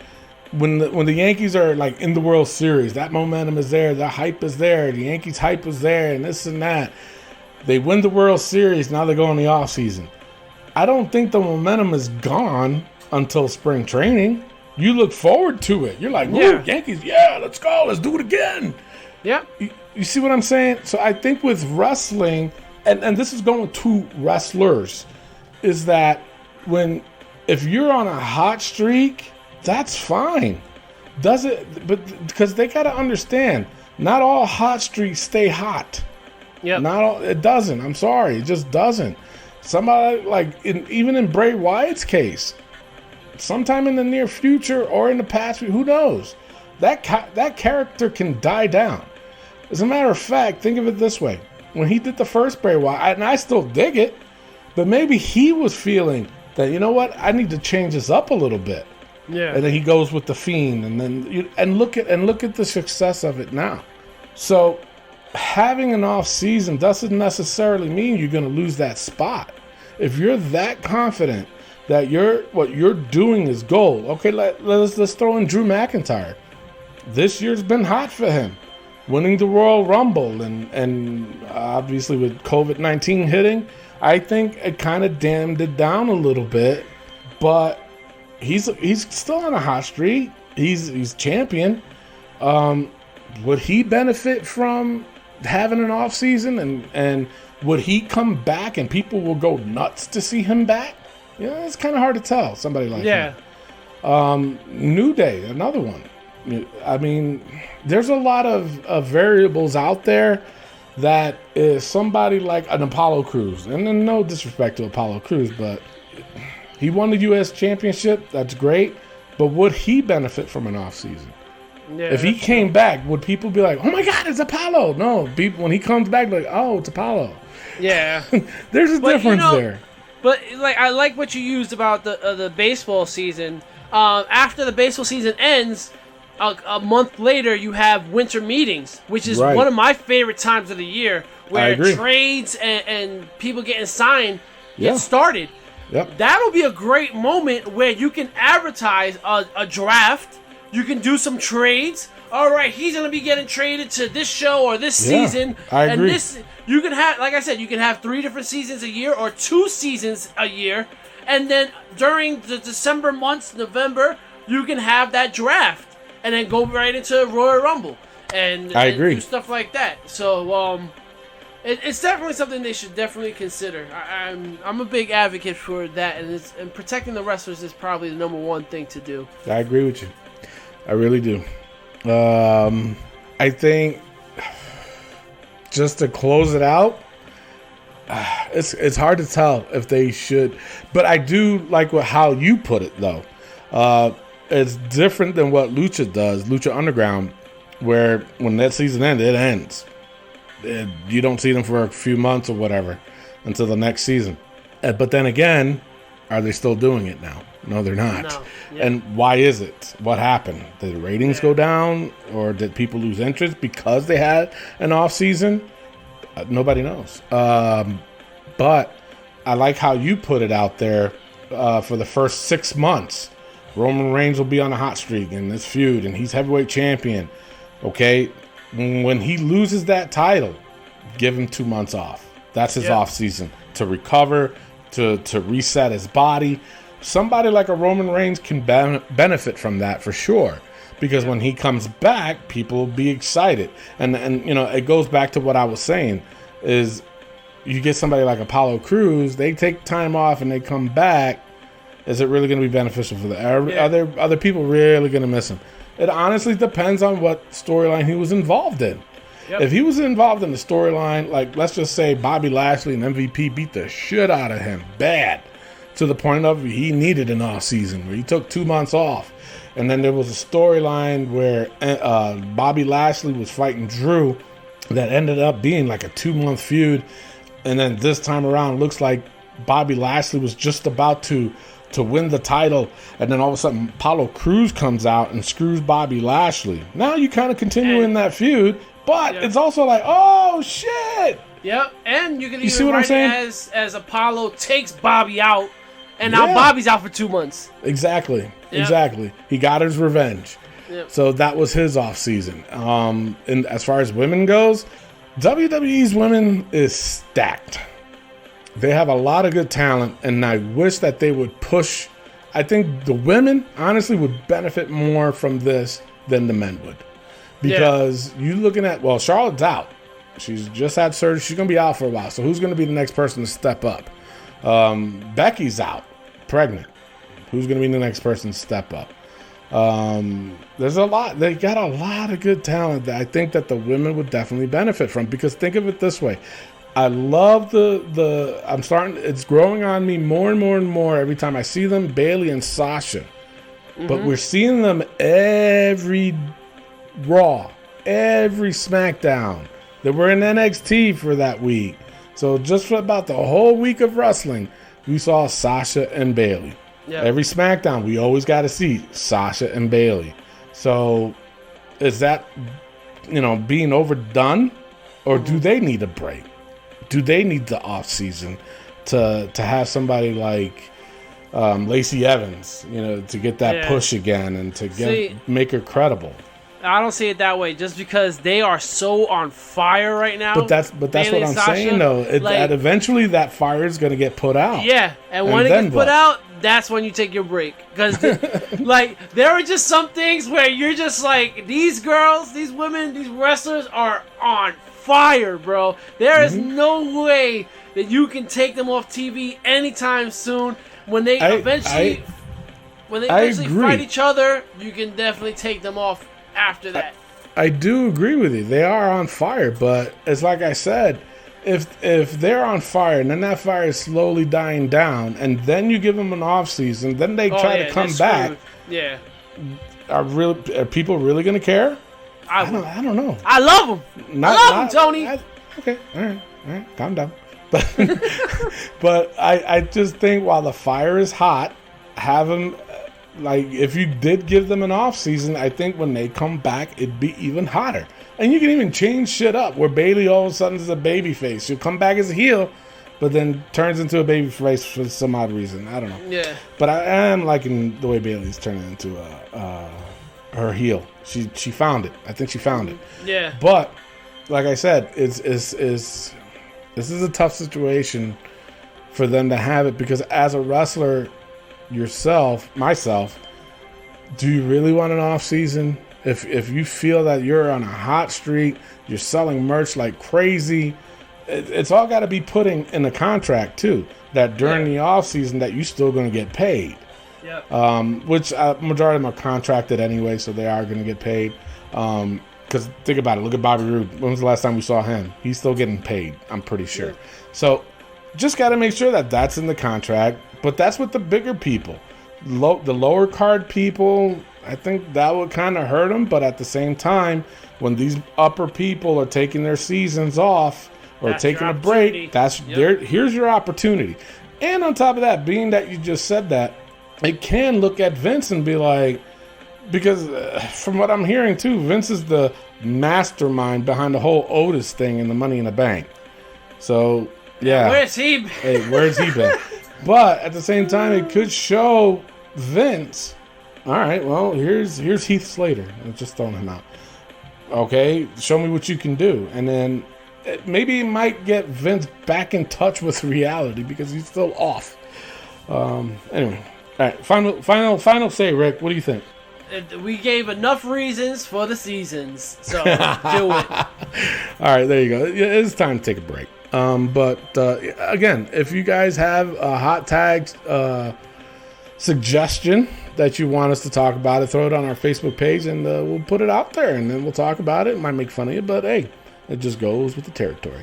when the Yankees are like in the World Series, that momentum is there, the hype is there, the Yankees hype is there, and this and that. They win the World Series, now they go in the off season. I don't think the momentum is gone until spring training. You look forward to it. You're like, "Woo, Yankees, yeah, let's go, let's do it again." Yeah. You see what I'm saying? So I think with wrestling, and this is going to wrestlers, is that if you're on a hot streak, that's fine. Does it? But because they got to understand, not all hot streaks stay hot. Yeah. It doesn't. I'm sorry, it just doesn't. Somebody even in Bray Wyatt's case, sometime in the near future or in the past, who knows? That character can die down. As a matter of fact, think of it this way: when he did the first Bray Wyatt, and I still dig it, but maybe he was feeling that, you know what, I need to change this up a little bit. Yeah. And then he goes with the Fiend, and then look at the success of it now. So having an off season doesn't necessarily mean you're going to lose that spot. If you're that confident that what you're doing is gold, okay, let's throw in Drew McIntyre. This year's been hot for him, winning the Royal Rumble, and obviously with COVID-19 hitting, I think it kind of damned it down a little bit. But he's still on a hot streak. He's champion. Would he benefit from having an off season, and would he come back and people will go nuts to see him back? Yeah, it's kind of hard to tell. Somebody like him. New Day, another one. I mean, there's a lot of variables out there that is somebody like an Apollo Crews, and then no disrespect to Apollo Crews, but he won the U.S. Championship. That's great, but would he benefit from an off season? Yeah, if he came back, would people be like, "Oh my God, it's Apollo"? No, people, when he comes back, like, "Oh, it's Apollo." Yeah, there's a difference there. But I like what you used about the baseball season. After the baseball season ends, a month later you have winter meetings, which is one of my favorite times of the year, where trades and people getting signed get started. Yep. That'll be a great moment where you can advertise a draft. You can do some trades. All right, he's going to be getting traded to this show or this season. I agree. And you can have, like I said, you can have 3 different seasons a year or 2 seasons a year. And then during the December months, November, you can have that draft and then go right into Royal Rumble and do stuff like that. So it's definitely something they should definitely consider. I'm a big advocate for that, and protecting the wrestlers is probably the number one thing to do. I agree with you. I really do. I think just to close it out, it's hard to tell if they should, but I do like how you put it though. It's different than what Lucha does, Lucha Underground, where when that season ends, it ends. You don't see them for a few months or whatever until the next season. But then again, are they still doing it now? No, they're not. No. Yeah. And why is it? What happened? Did the ratings go down, or did people lose interest because they had an off season? Nobody knows. But I like how you put it out there. For the first 6 months, Roman Reigns will be on a hot streak in this feud, and he's heavyweight champion. Okay, when he loses that title, give him 2 months off. That's his off season to recover, to reset his body. Somebody like a Roman Reigns can benefit from that for sure, because when he comes back, people will be excited. And you know, it goes back to what I was saying, is you get somebody like Apollo Crews, they take time off and they come back, Is it really going to be beneficial for them? Are other people really going to miss him? It honestly depends on what storyline he was involved in. Yep. If he was involved in the storyline, like let's just say Bobby Lashley and MVP beat the shit out of him bad to the point of he needed an off season where he took 2 months off. And then there was a storyline where Bobby Lashley was fighting Drew that ended up being like a 2-month feud. And then this time around, looks like Bobby Lashley was just about to win the title. And then all of a sudden, Apollo Crews comes out and screws Bobby Lashley. Now you kind of continue in that feud, but it's also like, oh, shit. Yep, and you can see even what I'm write saying? it as Apollo takes Bobby out, and now Bobby's out for 2 months. Exactly. He got his revenge. Yep. So that was his off season. And as far as women goes, WWE's women is stacked. They have a lot of good talent, and I wish that they would push. I think the women honestly would benefit more from this than the men would, because you looking at Charlotte's out. She's just had surgery. She's gonna be out for a while. So who's gonna be the next person to step up? Becky's out, pregnant. Who's going to be the next person to step up? There's a lot. They got a lot of good talent that I think that the women would definitely benefit from, because think of it this way. I love it's growing on me more and more and more every time I see them, Bayley and Sasha. Mm-hmm. But we're seeing them every Raw, every SmackDown. They were in NXT for that week. So just for about the whole week of wrestling, we saw Sasha and Bayley. Yep. Every SmackDown, we always got to see Sasha and Bayley. So is that, being overdone, or do they need a break? Do they need the off season to have somebody like Lacey Evans, to get that push again and to make her credible? I don't see it that way, just because they are so on fire right now. But that's what I'm saying, though. That eventually that fire is going to get put out. Yeah, and when it gets put out, that's when you take your break. Because, there are just some things where you're just like, these girls, these women, these wrestlers are on fire, bro. There is no way that you can take them off TV anytime soon. When they eventually fight each other, you can definitely take them off after that. I do agree with you. They are on fire, but it's like I said, if they're on fire and then that fire is slowly dying down, and then you give them an off season, then they try to come back. Yeah. Are people really going to care? I don't know. I love them. I love them, Tony. Okay. All right. Calm down. But I just think while the fire is hot, have them. Like, if you did give them an off season, I think when they come back, it'd be even hotter. And you can even change shit up where Bayley all of a sudden is a baby face. She'll come back as a heel, but then turns into a baby face for some odd reason. I don't know. Yeah. But I am liking the way Bayley's turning into her heel. She found it. I think she found it. Yeah. But like I said, this is a tough situation for them to have it, because as a wrestler myself, do you really want an off season? If you feel that you're on a hot streak, you're selling merch like crazy, it's all got to be put in the contract too, that during the off season that you're still going to get paid. Which majority of them are contracted anyway, so they are going to get paid. Because think about it, look at Bobby Roode. When was the last time we saw him? He's still getting paid, I'm pretty sure. So just got to make sure that that's in the contract. But that's with the bigger people. The lower card people, I think that would kind of hurt them. But at the same time, when these upper people are taking their seasons off or taking a break, here's your opportunity. And on top of that, being that you just said that, it can look at Vince and be like, because from what I'm hearing too, Vince is the mastermind behind the whole Otis thing and the Money in the Bank. So, yeah. Where's he been? Hey, where's he been? But at the same time, it could show Vince, all right, well, here's Heath Slater. I'm just throwing him out. Okay, show me what you can do. And then maybe it might get Vince back in touch with reality, because he's still off. Anyway, all right, final say, Rick. What do you think? We gave enough reasons for the seasons, so do it. All right, there you go. It's time to take a break. But again, if you guys have hot tags suggestion that you want us to talk about it, throw it on our Facebook page, and we'll put it out there, and then we'll talk about it. Might make fun of you, but hey, it just goes with the territory.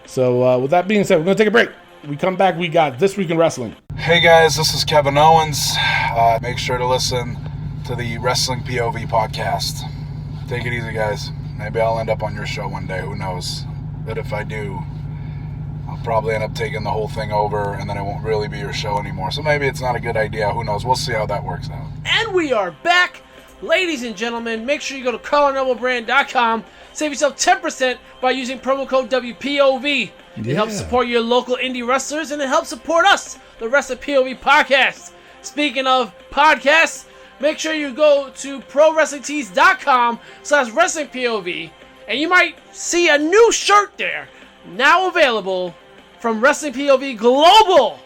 So with that being said, we're going to take a break. We come back, we got This Week in Wrestling. Hey guys, this is Kevin Owens. Make sure to listen to the Wrestling POV podcast. Take it easy, guys. Maybe I'll end up on your show one day, who knows. But if I do, I'll probably end up taking the whole thing over, and then it won't really be your show anymore. So maybe it's not a good idea. Who knows? We'll see how that works out. And we are back. Ladies and gentlemen, make sure you go to collarnoblebrand.com. Save yourself 10% by using promo code WPOV. It helps support your local indie wrestlers, and it helps support us, the Wrestling POV podcast. Speaking of podcasts, make sure you go to ProWrestlingTees.com/WrestlingPOV, and you might see a new shirt there, now available from Wrestling POV Global.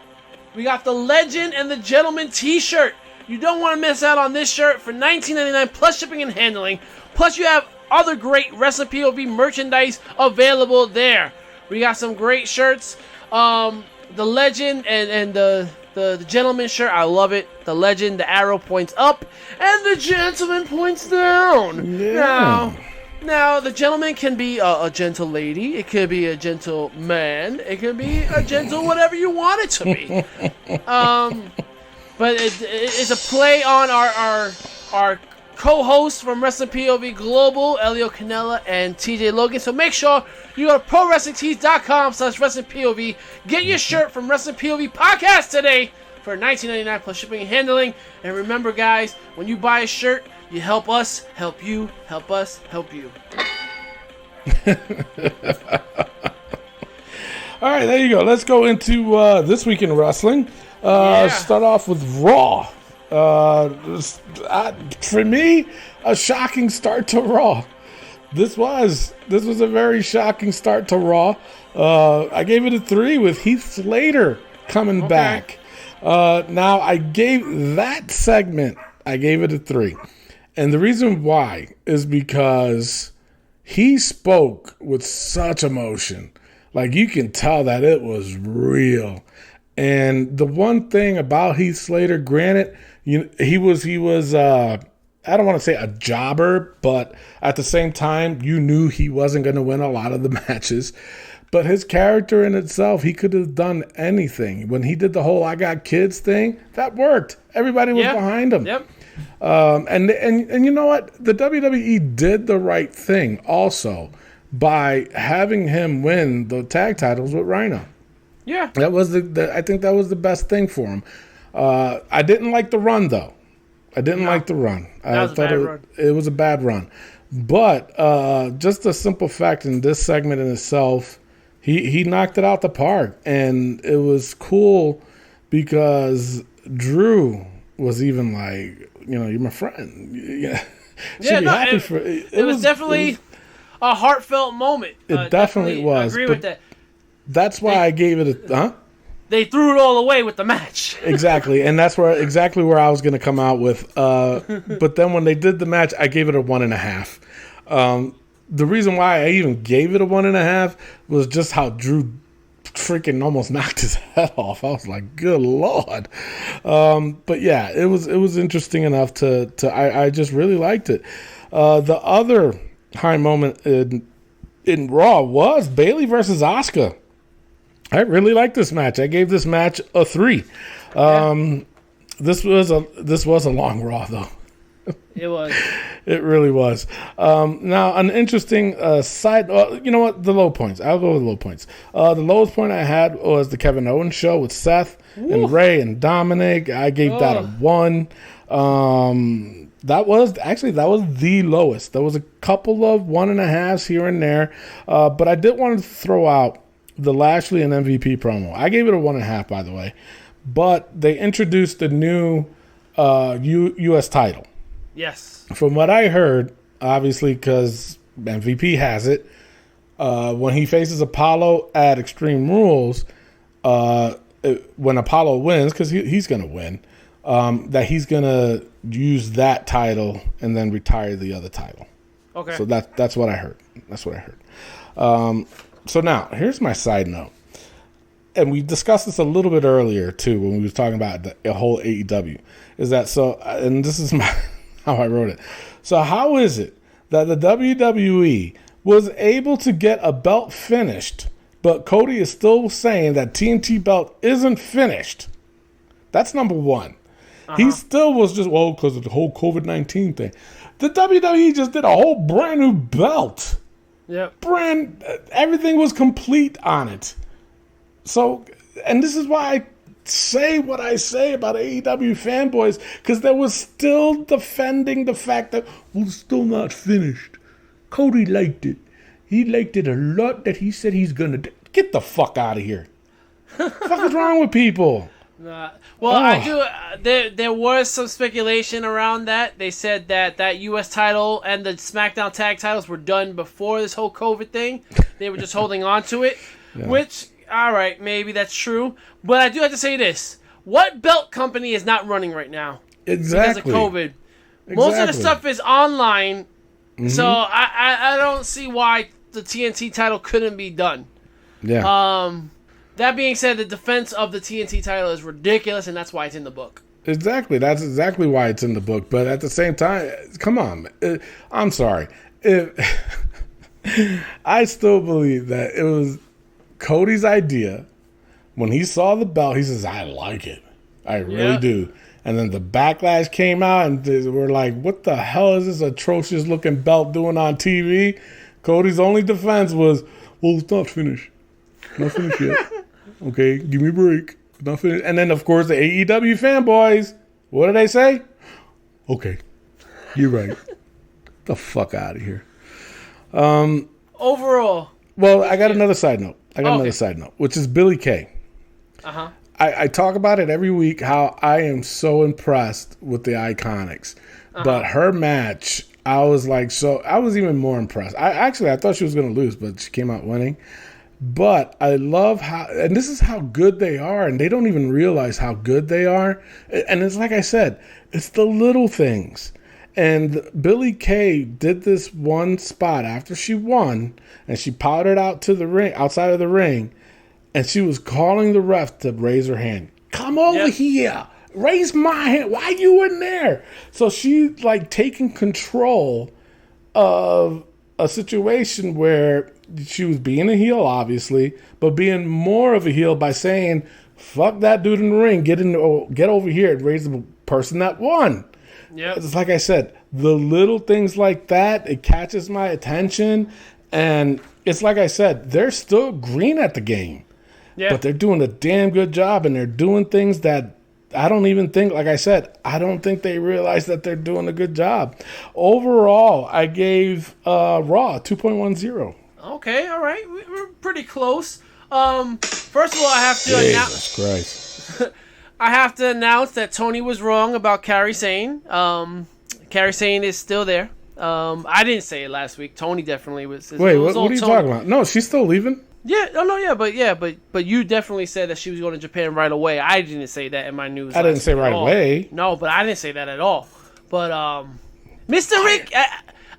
We got the Legend and the Gentleman t-shirt. You don't want to miss out on this shirt for $19.99 plus shipping and handling. Plus you have other great Wrestling POV merchandise available there. We got some great shirts. The Legend and the Gentleman shirt, I love it. The Legend, the arrow points up, and the Gentleman points down. Yeah. Now, the Gentleman can be a gentle lady. It could be a gentle man. It can be a gentle whatever you want it to be. But it's a play on our co-hosts from Wrestling POV Global, Elio Canella and TJ Logan. So make sure you go to ProWrestlingTees.com/WrestlingPOV. Get your shirt from Wrestling POV Podcast today for $19.99 plus shipping and handling. And remember, guys, when you buy a shirt, you help us, help you, help us, help you. All right, there you go. Let's go into This Week in Wrestling. Start off with Raw. For me, a shocking start to Raw. This was a very shocking start to Raw. I gave it a 3 with Heath Slater coming back. Now I gave that segment, I gave it a 3. And the reason why is because he spoke with such emotion. Like, you can tell that it was real. And the one thing about Heath Slater, granted, he was I don't want to say a jobber, but at the same time, you knew he wasn't going to win a lot of the matches. But his character in itself, he could have done anything. When he did the whole "I got kids" thing, that worked. Everybody was behind him. Yep. And you know what? The WWE did the right thing also by having him win the tag titles with Rhino. Yeah. That was I think that was the best thing for him. I didn't like the run, though. I didn't like the run. I thought it was a bad run. But just the simple fact in this segment in itself, he knocked it out the park. And it was cool because Drew was even like, you're my friend. Yeah. It was definitely a heartfelt moment. It definitely was. I agree with that. That's why I gave it a... They threw it all away with the match. Exactly, and that's exactly where I was going to come out with. But then when they did the match, I gave it a 1.5. The reason why I even gave it a 1.5 was just how Drew freaking almost knocked his head off. I was like, good Lord. But yeah, it was interesting enough to I just really liked it. The other high moment in Raw was Bayley versus Asuka. I really like this match. I gave this match a 3. This was a long Raw, though. It was. It really was. Now, an interesting side... you know what? The low points. I'll go with low points. The lowest point I had was the Kevin Owens show with Seth and Ray and Dominic. I gave that a 1. That was the lowest. There was a couple of 1.5s here and there. But I did want to throw out the Lashley and MVP promo. I gave it a 1.5, by the way. But they introduced the new U.S. title. Yes. From what I heard, obviously, because MVP has it, when he faces Apollo at Extreme Rules, when Apollo wins, because he's going to win, that he's going to use that title and then retire the other title. Okay. So that's what I heard. So now, here's my side note. and we discussed this a little bit earlier too when we was talking about the whole AEW, is that so? And this is how I wrote it. So how is it that the WWE was able to get a belt finished, but Cody is still saying that TNT belt isn't finished? That's number one. He still was just, well, because of the whole COVID-19 thing. The WWE just did a whole brand new belt. Yep. Everything was complete on it. So, and this is why I say what I say about AEW fanboys, because they was still defending the fact that, well, it's still not finished. Cody liked it. He liked it a lot that he said he's going to get the fuck out of here. What the fuck is wrong with people? I do. There was some speculation around that. They said that U.S. title and the SmackDown tag titles were done before this whole COVID thing. They were just holding on to it, which, all right, maybe that's true. But I do have to say this. What belt company is not running right now? Exactly. Because of COVID. Most of the stuff is online, so I don't see why the TNT title couldn't be done. Yeah. That being said, the defense of the TNT title is ridiculous, and that's why it's in the book. Exactly. That's exactly why it's in the book. But at the same time, come on. I'm sorry. I still believe that it was Cody's idea. When he saw the belt, he says, I like it. I really do. And then the backlash came out, and we're like, what the hell is this atrocious-looking belt doing on TV? Cody's only defense was, well, it's not finished. Not finished yet. Okay, give me a break. Not finished. And then, of course, the AEW fanboys, what do they say? Okay, you're right. Get the fuck out of here. Overall. Well, I got another side note. Another side note, which is Billie Kay. Uh-huh. I talk about it every week, how I am so impressed with the Iconics. But her match, I was even more impressed. I thought she was going to lose, but she came out winning. But I love how, and this is how good they are, and they don't even realize how good they are. And it's like I said, it's the little things. And Billie Kay did this one spot after she won, and she powdered out to the ring, outside of the ring, and she was calling the ref to raise her hand. Come over here. Raise my hand. Why you in there? So she taking control of a situation where she was being a heel, obviously, but being more of a heel by saying, fuck that dude in the ring. Get over here and raise the person that won. Yeah, it's like I said, the little things like that, it catches my attention. And it's like I said, they're still green at the game. Yeah. But they're doing a damn good job, and they're doing things that I don't even think, like I said, I don't think they realize that they're doing a good job. Overall, I gave Raw 2.10. Okay, all right. We're pretty close. First of all, I have to Jesus Christ. I have to announce that Tony was wrong about Kairi Sane. Kairi Sane is still there. I didn't say it last week. Tony definitely was. Wait, what are you talking about? No, she's still leaving? But you definitely said that she was going to Japan right away. I didn't say that in my news. I didn't say right away. No, but I didn't say that at all. But Mr. Rick,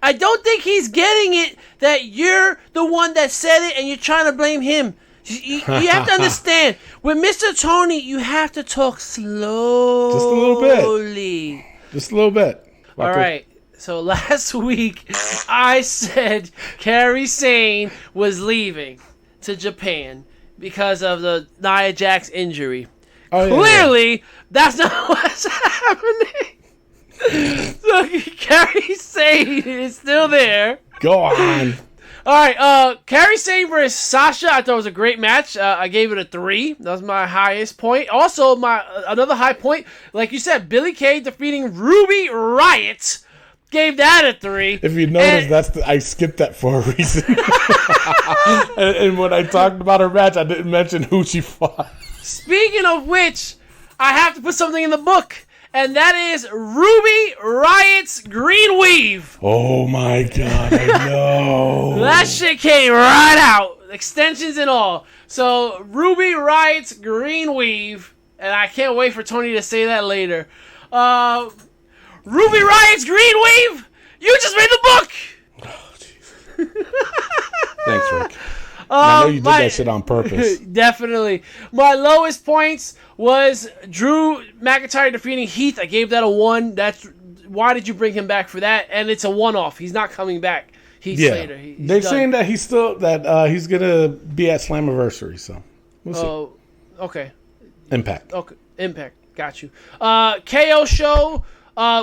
I don't think he's getting it that you're the one that said it and you're trying to blame him. You have to understand, with Mr. Tony, you have to talk slowly. Just a little bit. Just a little bit. All right. So last week, I said Kairi Sane was leaving to Japan because of the Nia Jax injury. Clearly, that's not what's happening. So Kairi Sane is still there. Go on. All right, Kairi Sane versus Sasha. I thought it was a great match. I gave it a 3. That was my highest point. Also, another high point, like you said, Billie Kay defeating Ruby Riott. Gave that a 3. If you notice, I skipped that for a reason. and when I talked about her match, I didn't mention who she fought. Speaking of which, I have to put something in the book, and that is Ruby Riott's Green Weave. Oh my God, I know. That shit came right out, extensions and all. So Ruby Riott's Green Weave, and I can't wait for Tony to say that later. Ruby Riott's Green Weave! You just made the book! Oh, jeez. Thanks, Rick. I know you did that shit on purpose. Definitely. My lowest points was Drew McIntyre defeating Heath. I gave that a 1. Why did you bring him back for that? And it's a one-off. He's not coming back. Heath Slater. They're saying that he's gonna be at Slammiversary. So we'll see. Oh, okay. Impact. Okay, Impact. Got you. KO show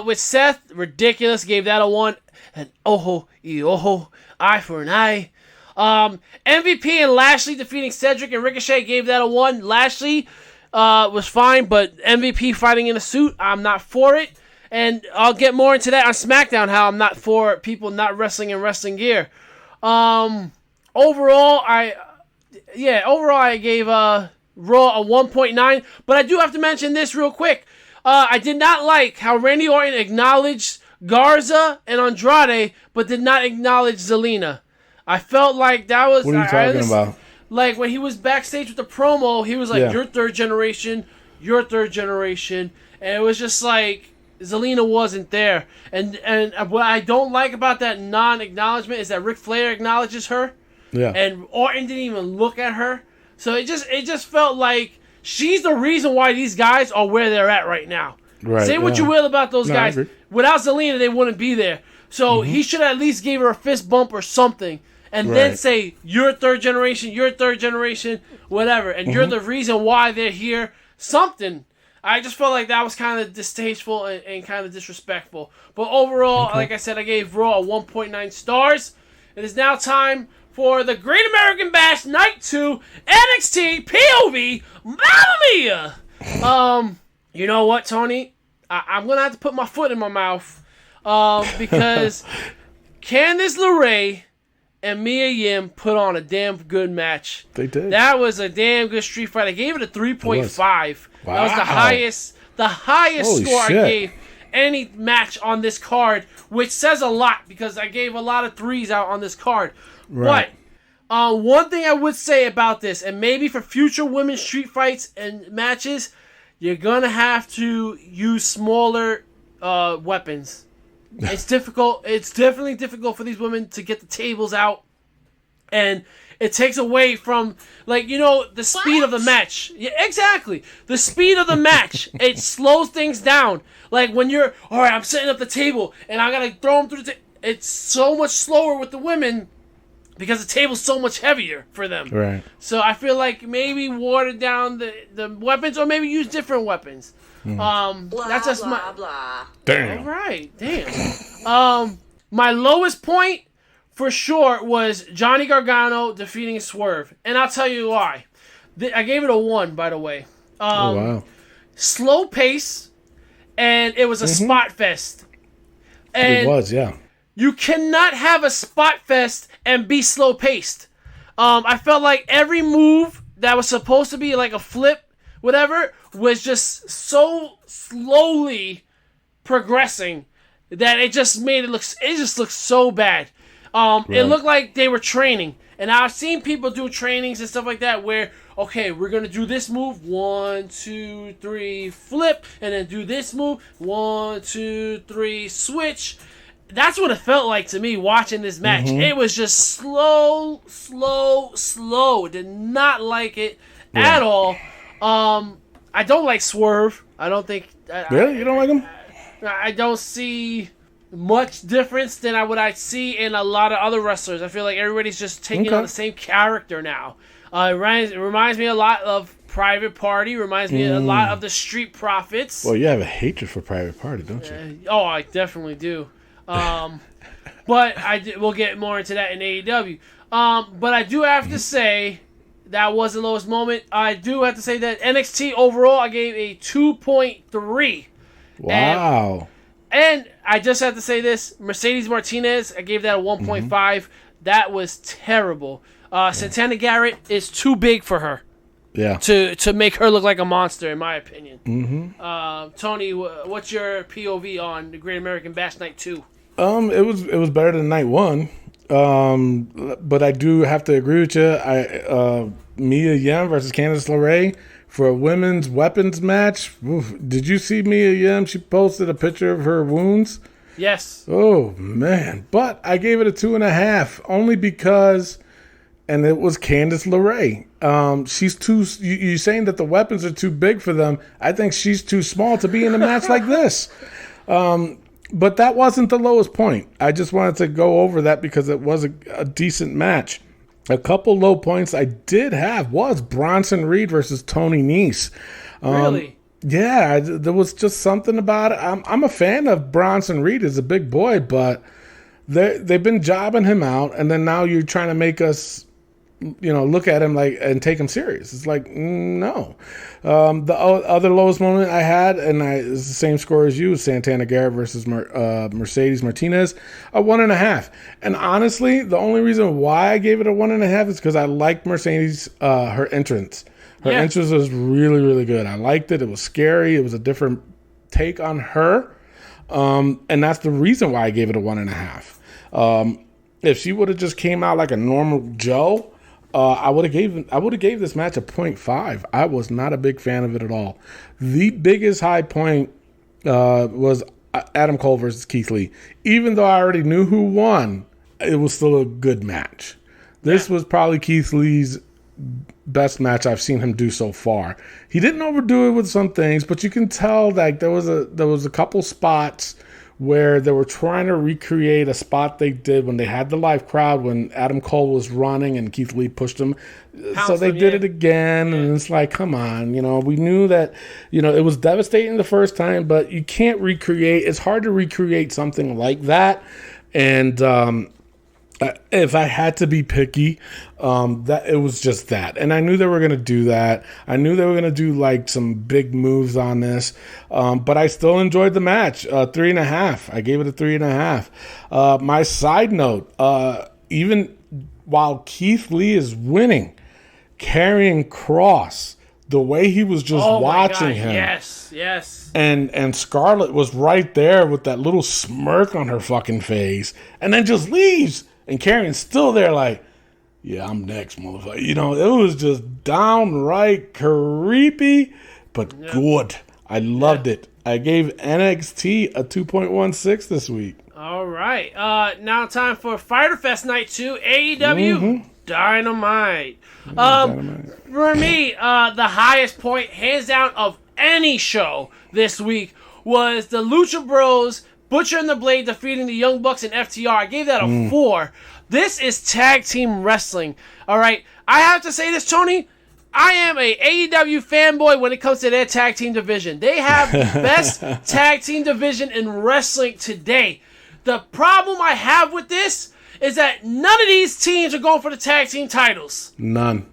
with Seth. Ridiculous. Gave that a 1. And eye for an eye. MVP and Lashley defeating Cedric and Ricochet. Gave that a 1. Lashley was fine, but MVP fighting in a suit, I'm not for it. And I'll get more into that on SmackDown, how I'm not for people not wrestling in wrestling gear. Overall, I gave Raw a 1.9, but I do have to mention this real quick. I did not like how Randy Orton acknowledged Garza and Andrade, but did not acknowledge Zelina. I felt like that was... What are you talking about? Like, when he was backstage with the promo, he was like, Yeah. you're third generation, and it was just like... Zelina wasn't there, and what I don't like about that non-acknowledgement is that Ric Flair acknowledges her, and Orton didn't even look at her. So it just felt like she's the reason why these guys are where they're at right now. Right, Say what you will about those guys. I agree. Without Zelina, they wouldn't be there. So he should at least give her a fist bump or something, and then say you're third generation, whatever, and you're the reason why they're here. Something. I just felt like that was kind of distasteful and kind of disrespectful. But overall, like I said, I gave Raw a 1.9 stars. It is now time for the Great American Bash Night 2 NXT POV Mamma Mia! You know what, Tony? I'm going to have to put my foot in my mouth because Candice LeRae and Mia Yim put on a damn good match. They did. That was a damn good street fight. I gave it a 3.5. Wow. That was the highest Holy score shit. I gave any match on this card, which says a lot because I gave a lot of 3s out on this card. Right. But one thing I would say about this, and maybe for future women's street fights and matches, you're gonna have to use smaller weapons. It's difficult. It's definitely difficult for these women to get the tables out, and it takes away from, the speed of the match. Yeah, exactly. The speed of the match. It slows things down. Like when you're, all right, I'm setting up the table, and I gotta throw them through the table. It's so much slower with the women because the table's so much heavier for them. Right. So I feel like maybe water down the weapons, or maybe use different weapons. That's just my blah. Damn. all right, damn. My lowest point for sure was Johnny Gargano defeating Swerve, and I'll tell you why. I gave it a 1, by the way. Oh, wow. Slow pace, and it was a spot fest. And It was, yeah. you cannot have a spot fest and be slow paced. I felt like every move that was supposed to be like a flip, whatever, was just so slowly progressing that it just made it look so bad. It looked like they were training. And I've seen people do trainings and stuff like that where, okay, we're going to do this move, 1, 2, 3, flip, and then do this move, 1, 2, 3, switch. That's what it felt like to me watching this match. It was just slow. Did not like it at all. I don't like Swerve. I don't think... Really? You don't like him? I don't see much difference than what I see in a lot of other wrestlers. I feel like everybody's just taking on the same character now. It reminds me a lot of Private Party. Reminds me a lot of the Street Profits. Well, you have a hatred for Private Party, don't you? Oh, I definitely do. But we'll get more into that in AEW. But I do have to say that was the lowest moment. I do have to say that NXT overall, I gave a 2.3. Wow. And I just have to say this. Mercedes Martinez, I gave that a 1.5. That was terrible. Santana Garrett is too big for her. Yeah. To make her look like a monster, in my opinion. Tony, what's your POV on the Great American Bash Night 2? It was better than night 1. But I do have to agree with you. Mia Yim versus Candice LeRae for a women's weapons match. Oof. Did you see Mia Yim? She posted a picture of her wounds. Yes. Oh man! But I gave it a 2.5 only because and it was Candice LeRae. She's too. You're saying that the weapons are too big for them. I think she's too small to be in a match like this. But that wasn't the lowest point. I just wanted to go over that because it was a decent match. A couple low points I did have was Bronson Reed versus Tony Nese. Really? Yeah, there was just something about it. I'm a fan of Bronson Reed as a big boy, but they've been jobbing him out, and then now you're trying to make us, look at him like and take him serious. It's like, no. The other lowest moment I had, and it's the same score as you, Santana Garrett versus Mercedes Martinez, a 1.5. And honestly, the only reason why I gave it a 1.5 is because I liked Mercedes, her entrance. Her entrance was really, really good. I liked it. It was scary. It was a different take on her. And that's the reason why I gave it a 1.5. If she would have just came out like a normal Joe, I would have gave this match a 0.5. I was not a big fan of it at all. The biggest high point was Adam Cole versus Keith Lee. Even though I already knew who won, it was still a good match. This was probably Keith Lee's best match I've seen him do so far. He didn't overdo it with some things, but you can tell that there was a couple spots where they were trying to recreate a spot they did when they had the live crowd when Adam Cole was running and Keith Lee pushed him. So they did it again, and it's like, come on, we knew that, it was devastating the first time, but you can't recreate. It's hard to recreate something like that. And if I had to be picky, that it was just that. And I knew they were going to do that. I knew they were going to do like some big moves on this. But I still enjoyed the match. 3.5. I gave it a 3.5. My side note, even while Keith Lee is winning, Karrion Kross, the way he was just watching him. Yes. And Scarlett was right there with that little smirk on her fucking face, and then just leaves. And Karrion's still there like, yeah, I'm next, motherfucker. It was just downright creepy, but good. I loved it. I gave NXT a 2.16 this week. All right. Now time for Fyter Fest Night 2, AEW Dynamite. For me, the highest point, hands down, of any show this week was the Lucha Bros, Butcher and the Blade defeating the Young Bucks and FTR. I gave that a 4. This is tag team wrestling. All right. I have to say this, Tony. I am a AEW fanboy when it comes to their tag team division. They have the best tag team division in wrestling today. The problem I have with this is that none of these teams are going for the tag team titles. None.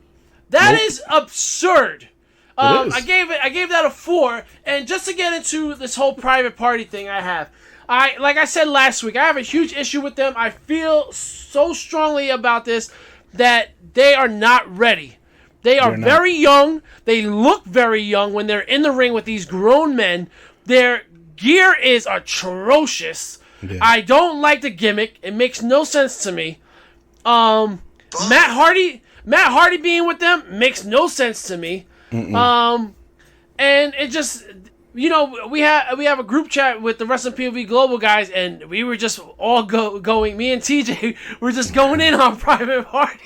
That is absurd. It is. I gave that a 4. And just to get into this whole private party thing like I said last week, I have a huge issue with them. I feel so strongly about this that they are not ready. They are very young. They look very young when they're in the ring with these grown men. Their gear is atrocious. Yeah. I don't like the gimmick. It makes no sense to me. Matt Hardy being with them makes no sense to me. And it just, we have a group chat with the Wrestling POV Global guys, and we were just all going. Me and TJ were just going in on Private Party.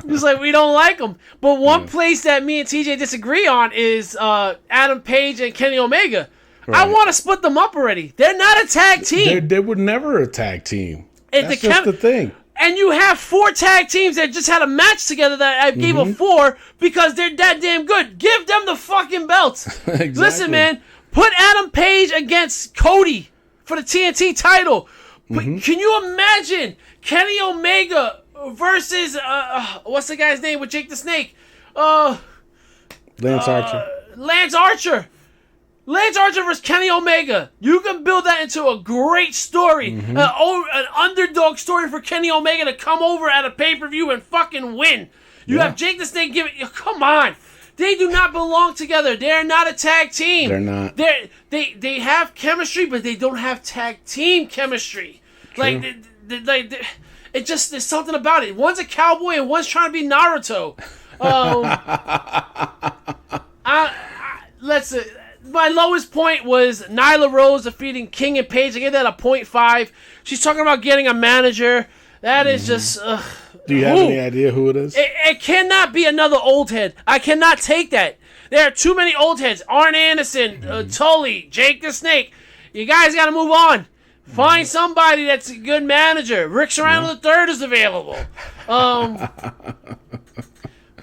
It's like we don't like them. But one place that me and TJ disagree on is Adam Page and Kenny Omega. Right. I want to split them up already. They're not a tag team. They were never a tag team. And that's just the thing. And you have 4 tag teams that just had a match together that I gave a 4 because they're that damn good. Give them the fucking belts. Exactly. Listen, man, put Adam Page against Cody for the TNT title. Can you imagine Kenny Omega versus what's the guy's name with Jake the Snake? Lance Archer. Lance Archer versus Kenny Omega. You can build that into a great story. An underdog story for Kenny Omega to come over at a pay-per-view and fucking win. You have Jake the Snake give it. Come on. They do not belong together. They're not a tag team. They're not. They have chemistry, but they don't have tag team chemistry. True. It just, there's something about it. One's a cowboy and one's trying to be Naruto. My lowest point was Nyla Rose defeating King and Page. I gave that a 0.5. She's talking about getting a manager. That is just, Do you have any idea who it is? It cannot be another old head. I cannot take that. There are too many old heads. Arn Anderson, Tully, Jake the Snake. You guys got to move on. Find somebody that's a good manager. Rick Serrano III is available.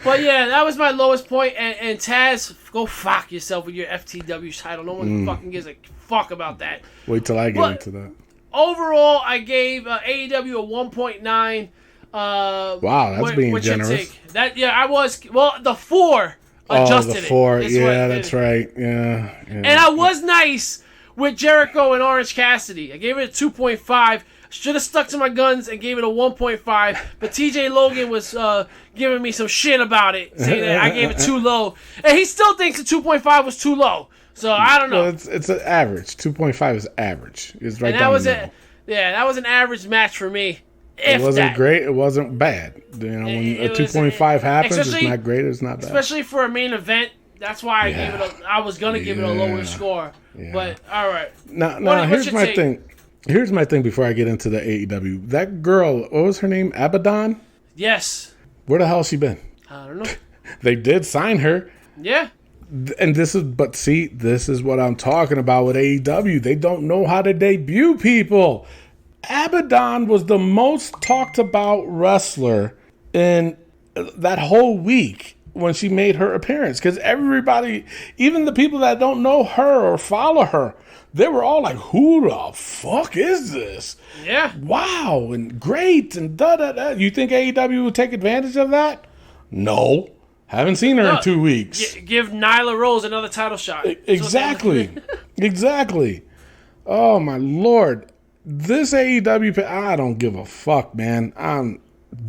But yeah, that was my lowest point. And Taz, go fuck yourself with your FTW title. No one fucking gives a fuck about that. Wait till I get into that. Overall, I gave AEW a 1.9. Wow, that's being generous. I was. Well, the 4 adjusted the 4. it. Yeah, that's right. Yeah. And I was nice with Jericho and Orange Cassidy. I gave it a 2.5. Should have stuck to my guns and gave it a 1.5. But TJ Logan was giving me some shit about it, saying that I gave it too low. And he still thinks the 2.5 was too low. So I don't know. Well, it's an average. 2.5 is average. It's right and down that was the middle. that was an average match for me. It wasn't great. It wasn't bad. You know, when a 2.5 happens, it's not great. It's not bad. Especially for a main event. That's why I gave it. I was gonna give it a lower score. Yeah. But all right. Now here's my thing. Here's my thing before I get into the AEW. That girl, what was her name? Abaddon? Yes. Where the hell has she been? I don't know. They did sign her. Yeah. And this is what I'm talking about with AEW. They don't know how to debut people. Abaddon was the most talked about wrestler in that whole week when she made her appearance. Because everybody, even the people that don't know her or follow her, they were all like, who the fuck is this? Yeah. Wow, and great, and da-da-da. You think AEW would take advantage of that? No. Haven't seen her in 2 weeks. Give Nyla Rose another title shot. Exactly. Exactly. Oh, my Lord. This AEW, I don't give a fuck, man. I'm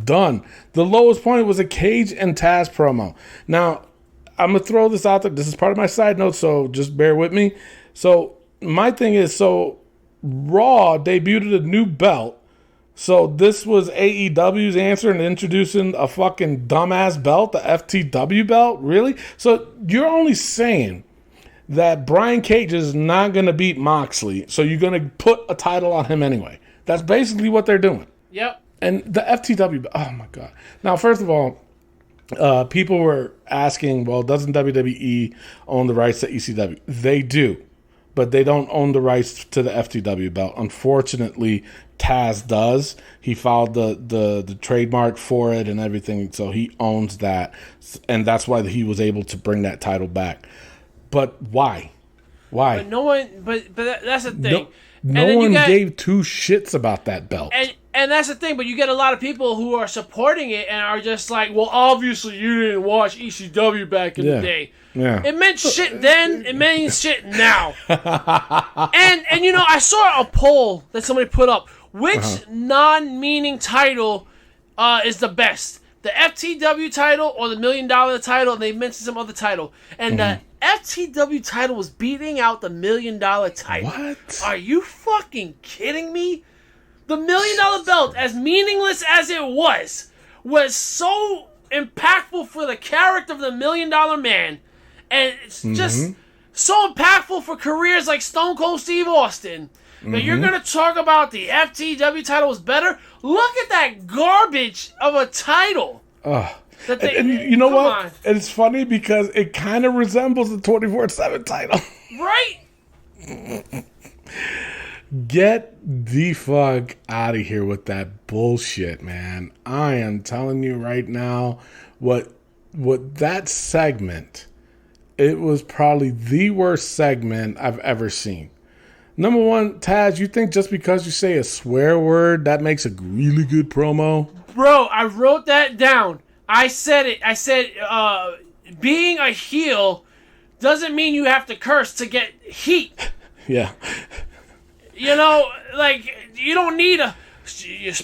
done. The lowest point was a Cage and Taz promo. Now, I'm going to throw this out there. This is part of my side note, so just bear with me. So, my thing is, Raw debuted a new belt. So this was AEW's answer in introducing a fucking dumbass belt, the FTW belt? Really? So you're only saying that Brian Cage is not going to beat Moxley, so you're going to put a title on him anyway. That's basically what they're doing. Yep. And the FTW, oh my God. Now, first of all, people were asking, well, doesn't WWE own the rights to ECW? They do. But they don't own the rights to the FTW belt. Unfortunately, Taz does. He filed the trademark for it and everything, so he owns that. And that's why he was able to bring that title back. But why? Why? But no one. But that's the thing. No one gave two shits about that belt. And that's the thing, but you get a lot of people who are supporting it and are just like, well, obviously you didn't watch ECW back in the day. Yeah. It meant shit then, it means shit now. and you know, I saw a poll that somebody put up. Which non-meaning title is the best? The FTW title or the $1 million title? And they mentioned some other title. And the FTW title was beating out the $1 million title. What? Are you fucking kidding me? The $1 million belt, as meaningless as it was so impactful for the character of the $1 million man. And it's just so impactful for careers like Stone Cold Steve Austin. But you're going to talk about the FTW title was better? Look at that garbage of a title. And you know what? It's funny because it kind of resembles the 24/7 title. Right? Get the fuck out of here with that bullshit, man. I am telling you right now, what that segment, it was probably the worst segment I've ever seen. Number one, Taz, you think just because you say a swear word, that makes a really good promo? Bro, I wrote that down. I said it. I said, being a heel doesn't mean you have to curse to get heat. Yeah. You know, like, you don't need a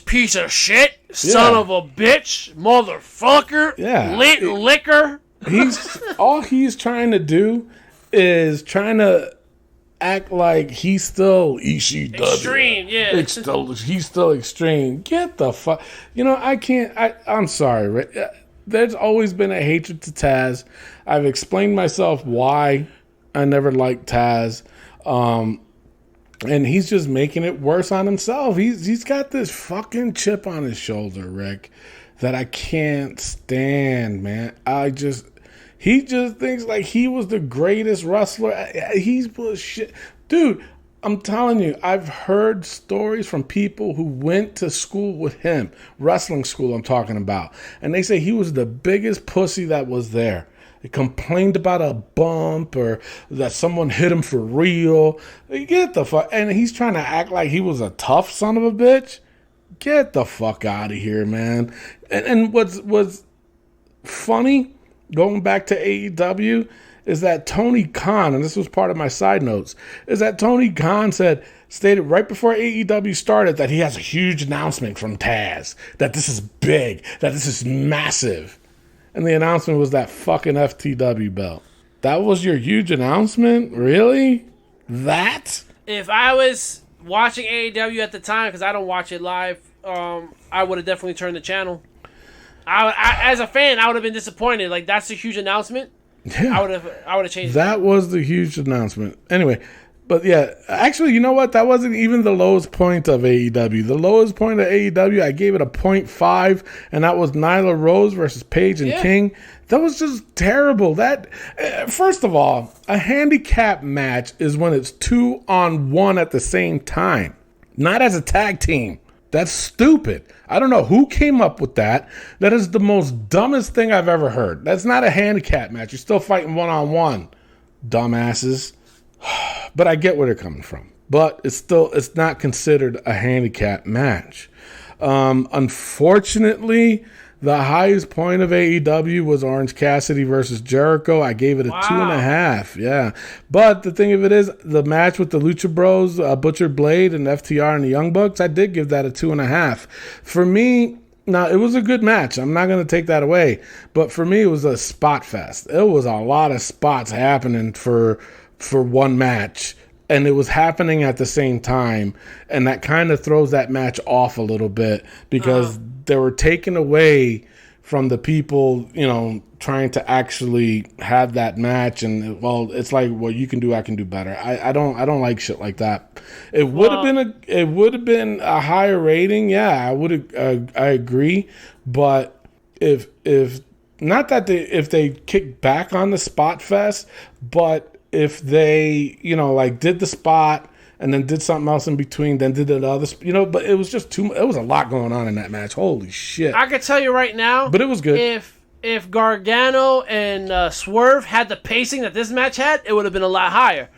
piece of shit, son of a bitch, motherfucker, liquor. All he's trying to do is trying to act like he's still ECW. Extreme, yeah. He's still extreme. Get the fuck. You know, I'm sorry, right? There's always been a hatred to Taz. I've explained myself why I never liked Taz. And he's just making it worse on himself. He's got this fucking chip on his shoulder, Rick, that I can't stand, man. He just thinks like he was the greatest wrestler. He's bullshit. Dude, I'm telling you, I've heard stories from people who went to school with him, wrestling school I'm talking about, and they say he was the biggest pussy that was there. He complained about a bump or that someone hit him for real. Get the fuck, and he's trying to act like he was a tough son of a bitch. Get the fuck out of here, man. And what's funny, going back to AEW, is that Tony Khan, and this was part of my side notes, is that Tony Khan stated right before AEW started that he has a huge announcement from Taz, that this is big, that this is massive. And the announcement was that fucking FTW belt. That was your huge announcement? Really? That? If I was watching AEW at the time, because I don't watch it live, I would have definitely turned the channel. As a fan, I would have been disappointed. Like, that's a huge announcement. Yeah. I would have changed that was the huge announcement. Anyway, but yeah, actually, you know what? That wasn't even the lowest point of AEW. The lowest point of AEW, I gave it a 0.5, and that was Nyla Rose versus Paige and King. That was just terrible. First of all, a handicap match is when it's 2-on-1 at the same time, not as a tag team. That's stupid. I don't know who came up with that. That is the most dumbest thing I've ever heard. That's not a handicap match. You're still fighting 1-on-1, dumbasses. But I get where they're coming from. But it's not considered a handicap match. Unfortunately, the highest point of AEW was Orange Cassidy versus Jericho. I gave it a 2.5. Yeah. But the thing of it is, the match with the Lucha Bros, Butcher Blade and FTR and the Young Bucks, I did give that a 2.5. For me, now it was a good match. I'm not going to take that away. But for me, it was a spot fest. It was a lot of spots happening for one match. And it was happening at the same time. And that kind of throws that match off a little bit because they were taken away from the people, trying to actually have that match. And, well, it's like, well, you can do, I can do better. I don't like shit like that. It would have been a higher rating. Yeah, I agree. But if not that if they kick back on the spot fest, but if they, did the spot and then did something else in between, then did another, but it was just it was a lot going on in that match. Holy shit. I can tell you right now. But it was good. If Gargano and Swerve had the pacing that this match had, it would have been a lot higher.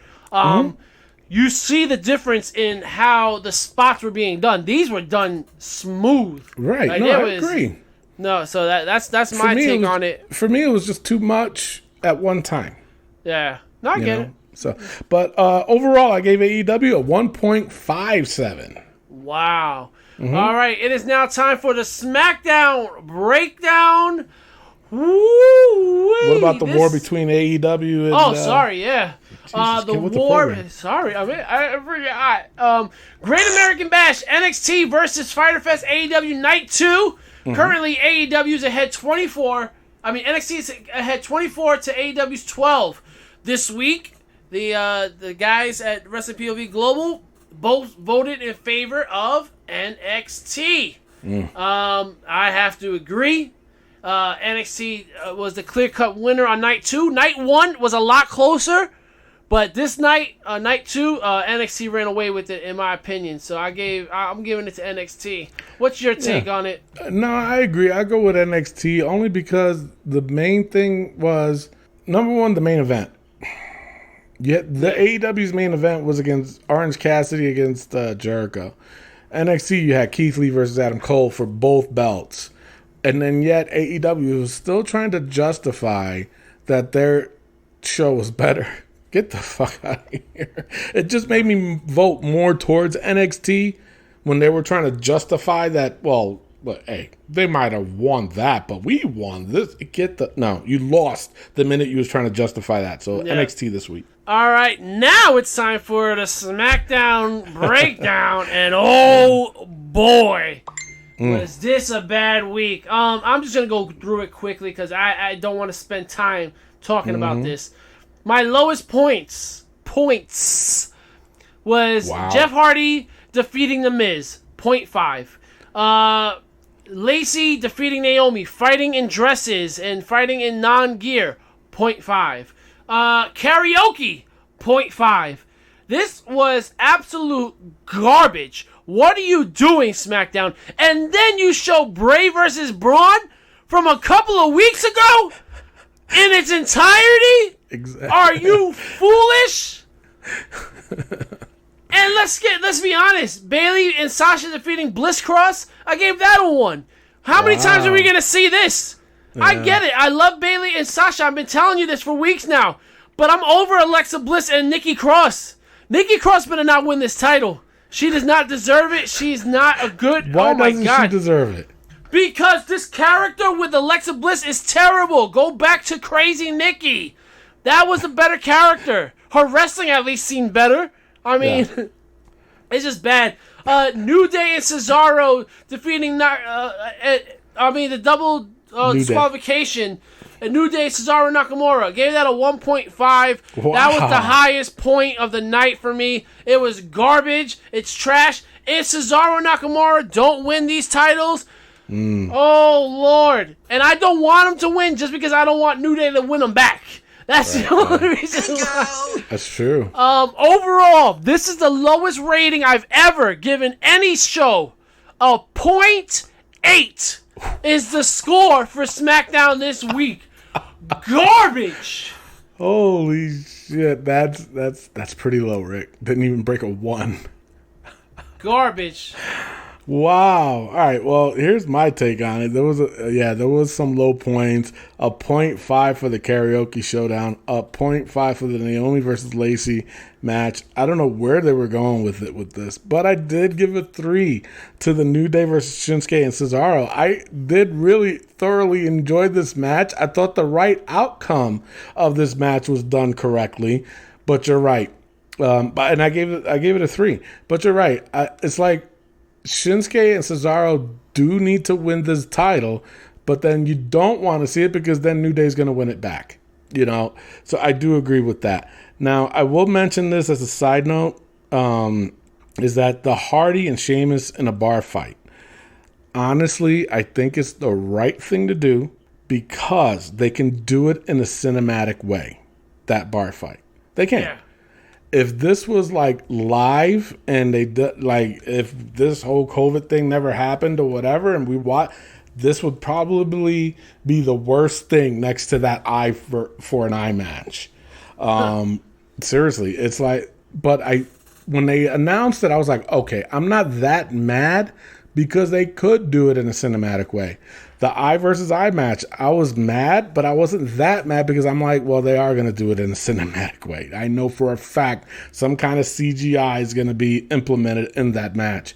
You see the difference in how the spots were being done. These were done smooth. Right. Like, I agree. No, so that's my take on it. For me, it was just too much at one time. Yeah. No, I get it. So, but overall, I gave AEW a 1.57. Wow. All right, it is now time for the SmackDown breakdown. Woo-wee. What about the war between AEW and... Oh, sorry, yeah. Jesus, the war... Sorry, I forgot. Great American Bash, NXT versus Fyter Fest, AEW Night 2. Currently, AEW's ahead 24. NXT is ahead 24 to AEW's 12. This week, the guys at Wrestling POV Global both voted in favor of NXT. I have to agree. NXT was the clear-cut winner on night 2. Night 1 was a lot closer, but this night, night 2, NXT ran away with it, in my opinion. So I'm giving it to NXT. What's your take on it? No, I agree. I go with NXT only because the main thing was, number one, the main event. Yet the AEW's main event was against Orange Cassidy against Jericho. NXT, you had Keith Lee versus Adam Cole for both belts. And then yet AEW was still trying to justify that their show was better. Get the fuck out of here. It just made me vote more towards NXT when they were trying to justify that, well, hey, they might have won that, but we won this. No, you lost the minute you was trying to justify that. So NXT this week. All right, now it's time for the SmackDown breakdown, and oh boy, was this a bad week. I'm just going to go through it quickly because I don't want to spend time talking about this. My lowest points was Jeff Hardy defeating The Miz, 0.5. Lacey defeating Naomi, fighting in dresses and fighting in non-gear, 0.5. Karaoke, 0.5. This was absolute garbage. What are you doing, SmackDown? And then you show Bray versus Braun from a couple of weeks ago in its entirety? Exactly. Are you foolish? And let's be honest. Bayley and Sasha defeating Bliss Cross, I gave that a 1. How many times are we going to see this? Yeah. I get it. I love Bayley and Sasha. I've been telling you this for weeks now. But I'm over Alexa Bliss and Nikki Cross. Nikki Cross better not win this title. She does not deserve it. She's not a good... Why oh my doesn't God. she deserve it? Because this character with Alexa Bliss is terrible. Go back to Crazy Nikki. That was a better character. Her wrestling at least seemed better. I mean, it's just bad. New Day and Cesaro defeating... the double disqualification. A New Day, Cesaro, Nakamura. Gave that a 1.5. Wow. That was the highest point of the night for me. It was garbage. It's trash. If Cesaro and Nakamura don't win these titles, oh, Lord. And I don't want them to win just because I don't want New Day to win them back. That's the only reason why. That's true. Overall, this is the lowest rating I've ever given any show. A 0.8 is the score for SmackDown this week. Garbage. Holy shit, that's pretty low, Rick. Didn't even break a 1. Garbage. Wow. All right. Well, here's my take on it. There was some low points. A 0.5 for the karaoke showdown. A 0.5 for the Naomi versus Lacey match. I don't know where they were going with this, but I did give a 3 to the New Day versus Shinsuke and Cesaro. I did really thoroughly enjoy this match. I thought the right outcome of this match was done correctly, but you're right. And I gave it a 3. But you're right. It's like Shinsuke and Cesaro do need to win this title, but then you don't want to see it because then New Day's going to win it back. So I do agree with that. Now, I will mention this as a side note, is that the Hardy and Sheamus in a bar fight. Honestly, I think it's the right thing to do because they can do it in a cinematic way, that bar fight. They can. Yeah. If this was like live and they if this whole COVID thing never happened or whatever, and we watch, this would probably be the worst thing next to that eye for an eye match. Seriously, it's like, but when they announced it, I was like, okay, I'm not that mad because they could do it in a cinematic way. The eye versus eye match, I was mad, but I wasn't that mad because I'm like, well, they are going to do it in a cinematic way. I know for a fact some kind of CGI is going to be implemented in that match.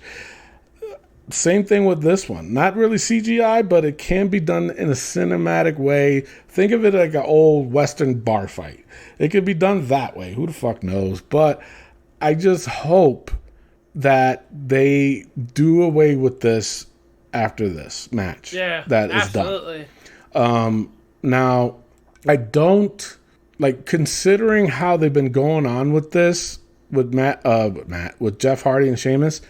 Same thing with this one. Not really CGI, but it can be done in a cinematic way. Think of it like an old Western bar fight. It could be done that way. Who the fuck knows? But I just hope that they do away with this after this match. Yeah, that absolutely. Is done. Now, I don't like considering how they've been going on with this with with Jeff Hardy and Sheamus,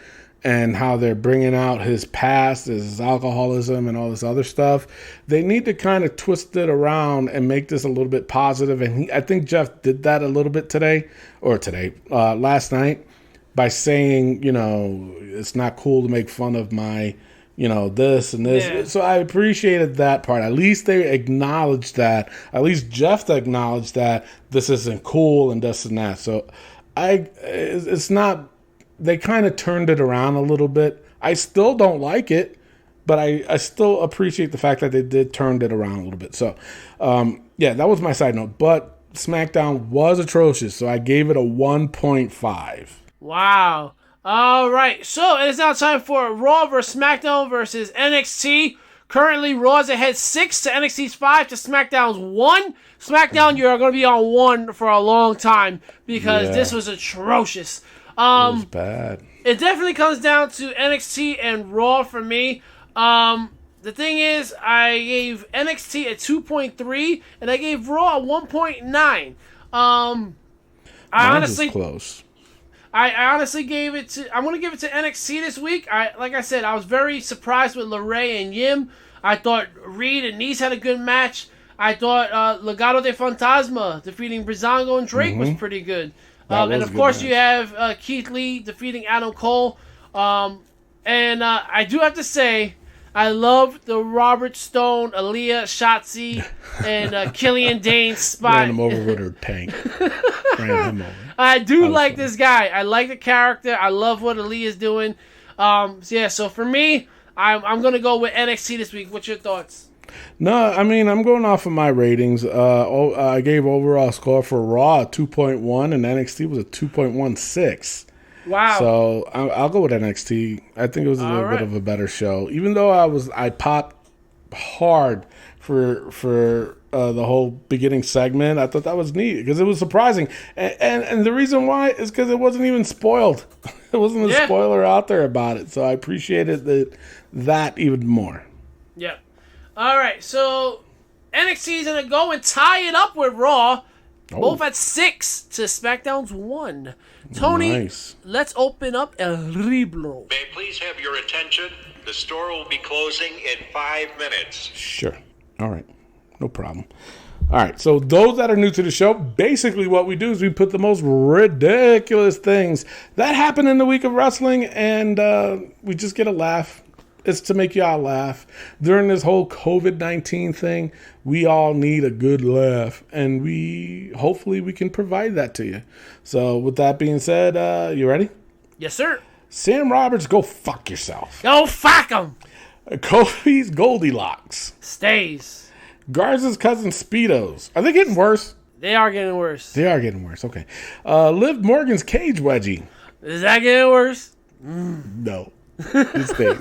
and how they're bringing out his past, his alcoholism, and all this other stuff. They need to kind of twist it around and make this a little bit positive. And I think Jeff did that a little bit last night, by saying, it's not cool to make fun of my, this and this. Yeah. So I appreciated that part. At least they acknowledged that. At least Jeff acknowledged that this isn't cool and this and that. So it's not, they kind of turned it around a little bit. I still don't like it, but I still appreciate the fact that they did turn it around a little bit. So, that was my side note. But SmackDown was atrocious, so I gave it a 1.5. Wow. All right. So it is now time for Raw versus SmackDown versus NXT. Currently, Raw's ahead 6 to NXT's 5 to SmackDown's 1. SmackDown, you're going to be on 1 for a long time because this was atrocious. It was bad. It definitely comes down to NXT and Raw for me. The thing is, I gave NXT a 2.3 and I gave Raw a 1.9. I honestly close. I honestly gave it to. I'm gonna give it to NXT this week. Like I said, I was very surprised with LeRae and Yim. I thought Reed and Nice had a good match. I thought Legado de Fantasma defeating Breezango and Drake was pretty good. And of course, you have Keith Lee defeating Adam Cole. And I do have to say, I love the Robert Stone, Aaliyah, Shotzi, and Killian Dane spot. Ran him over with her tank. Ran him over. I do like this guy. I like the character. I love what Aaliyah's doing. So for me, I'm going to go with NXT this week. What's your thoughts? No, I mean, I'm going off of my ratings. I gave overall score for Raw a 2.1, and NXT was a 2.16. Wow. So I'll go with NXT. I think it was a little bit of a better show. Even though I popped hard for the whole beginning segment. I thought that was neat because it was surprising. And the reason why is because it wasn't even spoiled. There wasn't a spoiler out there about it. So I appreciated that even more. Yeah. All right. So NXT is going to go and tie it up with Raw. Both at 6 to SmackDown's 1. Tony, let's open up El Libro. May I please have your attention? The store will be closing in 5 minutes. Sure. All right. No problem. All right. So those that are new to the show, basically what we do is we put the most ridiculous things that happen in the week of wrestling, and we just get a laugh. It's to make y'all laugh. During this whole COVID-19 thing, we all need a good laugh, and hopefully we can provide that to you. So with that being said, you ready? Yes, sir. Sam Roberts, go fuck yourself. Go fuck him. Kofi's Goldilocks. Stays. Garza's cousin Speedos. Are they getting worse? They are getting worse. They are getting worse. Okay. Liv Morgan's cage wedgie. Is that getting worse? No. It's big.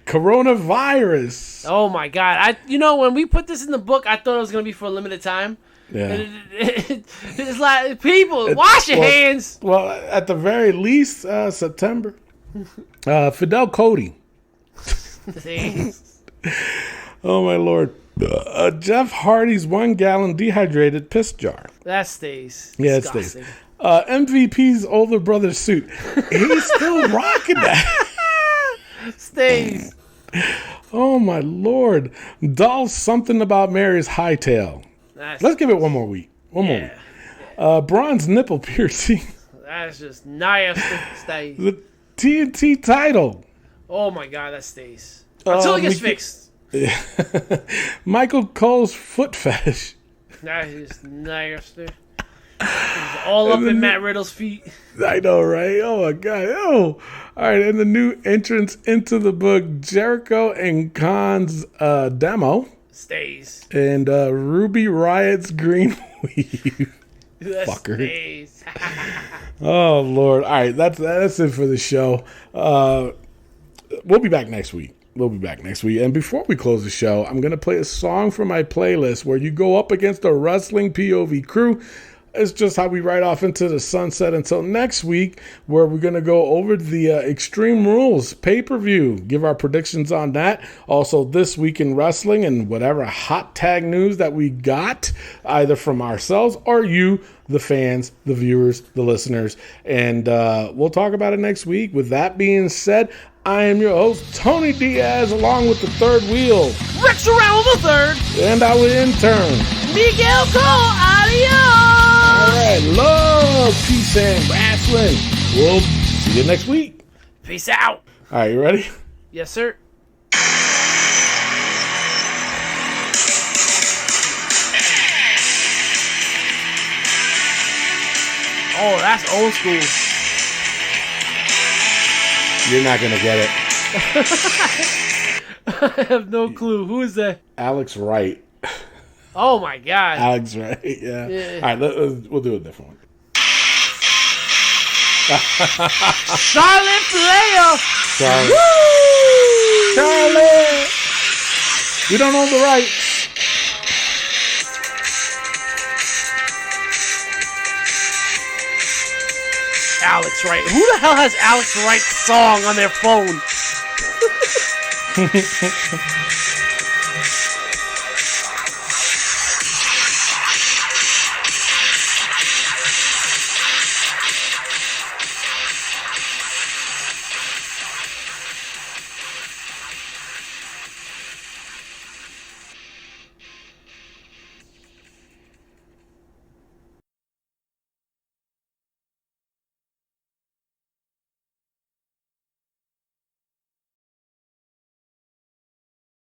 Coronavirus. Oh my god! When we put this in the book, I thought it was gonna be for a limited time. Yeah. It's like people wash your hands. Well, at the very least, September. Fidel Cody. Oh my lord. Jeff Hardy's 1 gallon dehydrated piss jar. That stays. Yeah, disgusting. It stays. MVP's older brother's suit. He's still rocking that. Stays. Oh my lord. Doll something about Mary's hightail. Let's give it one more week. One more week. Bronze nipple piercing. That's just nasty. Stays. The TNT title. Oh my god, that stays. Until it gets fixed. Michael Cole's foot fetish. That's just nasty. All up in Matt Riddle's feet. I know, right? Oh my god. Oh. All right, and the new entrance into the book, Jericho and Khan's demo. Stays. And Ruby Riot's green weave. That fucker. Stays. Oh Lord. All right, that's it for the show. We'll be back next week. And before we close the show, I'm going to play a song from my playlist where you go up against a wrestling POV crew. It's just how we ride off into the sunset until next week, where we're going to go over the Extreme Rules pay-per-view, give our predictions on that. Also, this week in wrestling and whatever hot tag news that we got, either from ourselves or you, the fans, the viewers, the listeners. And we'll talk about it next week. With that being said, I am your host, Tony Diaz, along with the third wheel, Rex around the third, and our intern, Miguel Cole. Adios. All right, love, peace, and wrestling. We'll see you next week. Peace out. All right, you ready? Yes, sir. Oh, that's old school. You're not going to get it. I have no clue. Who is that? Alex Wright. Oh, my God. Alex Wright, yeah. All right, we'll do a different one. Charlotte Flair. Charlotte. Woo! Charlotte. We don't own the rights. Alex Wright. Who the hell has Alex Wright's song on their phone?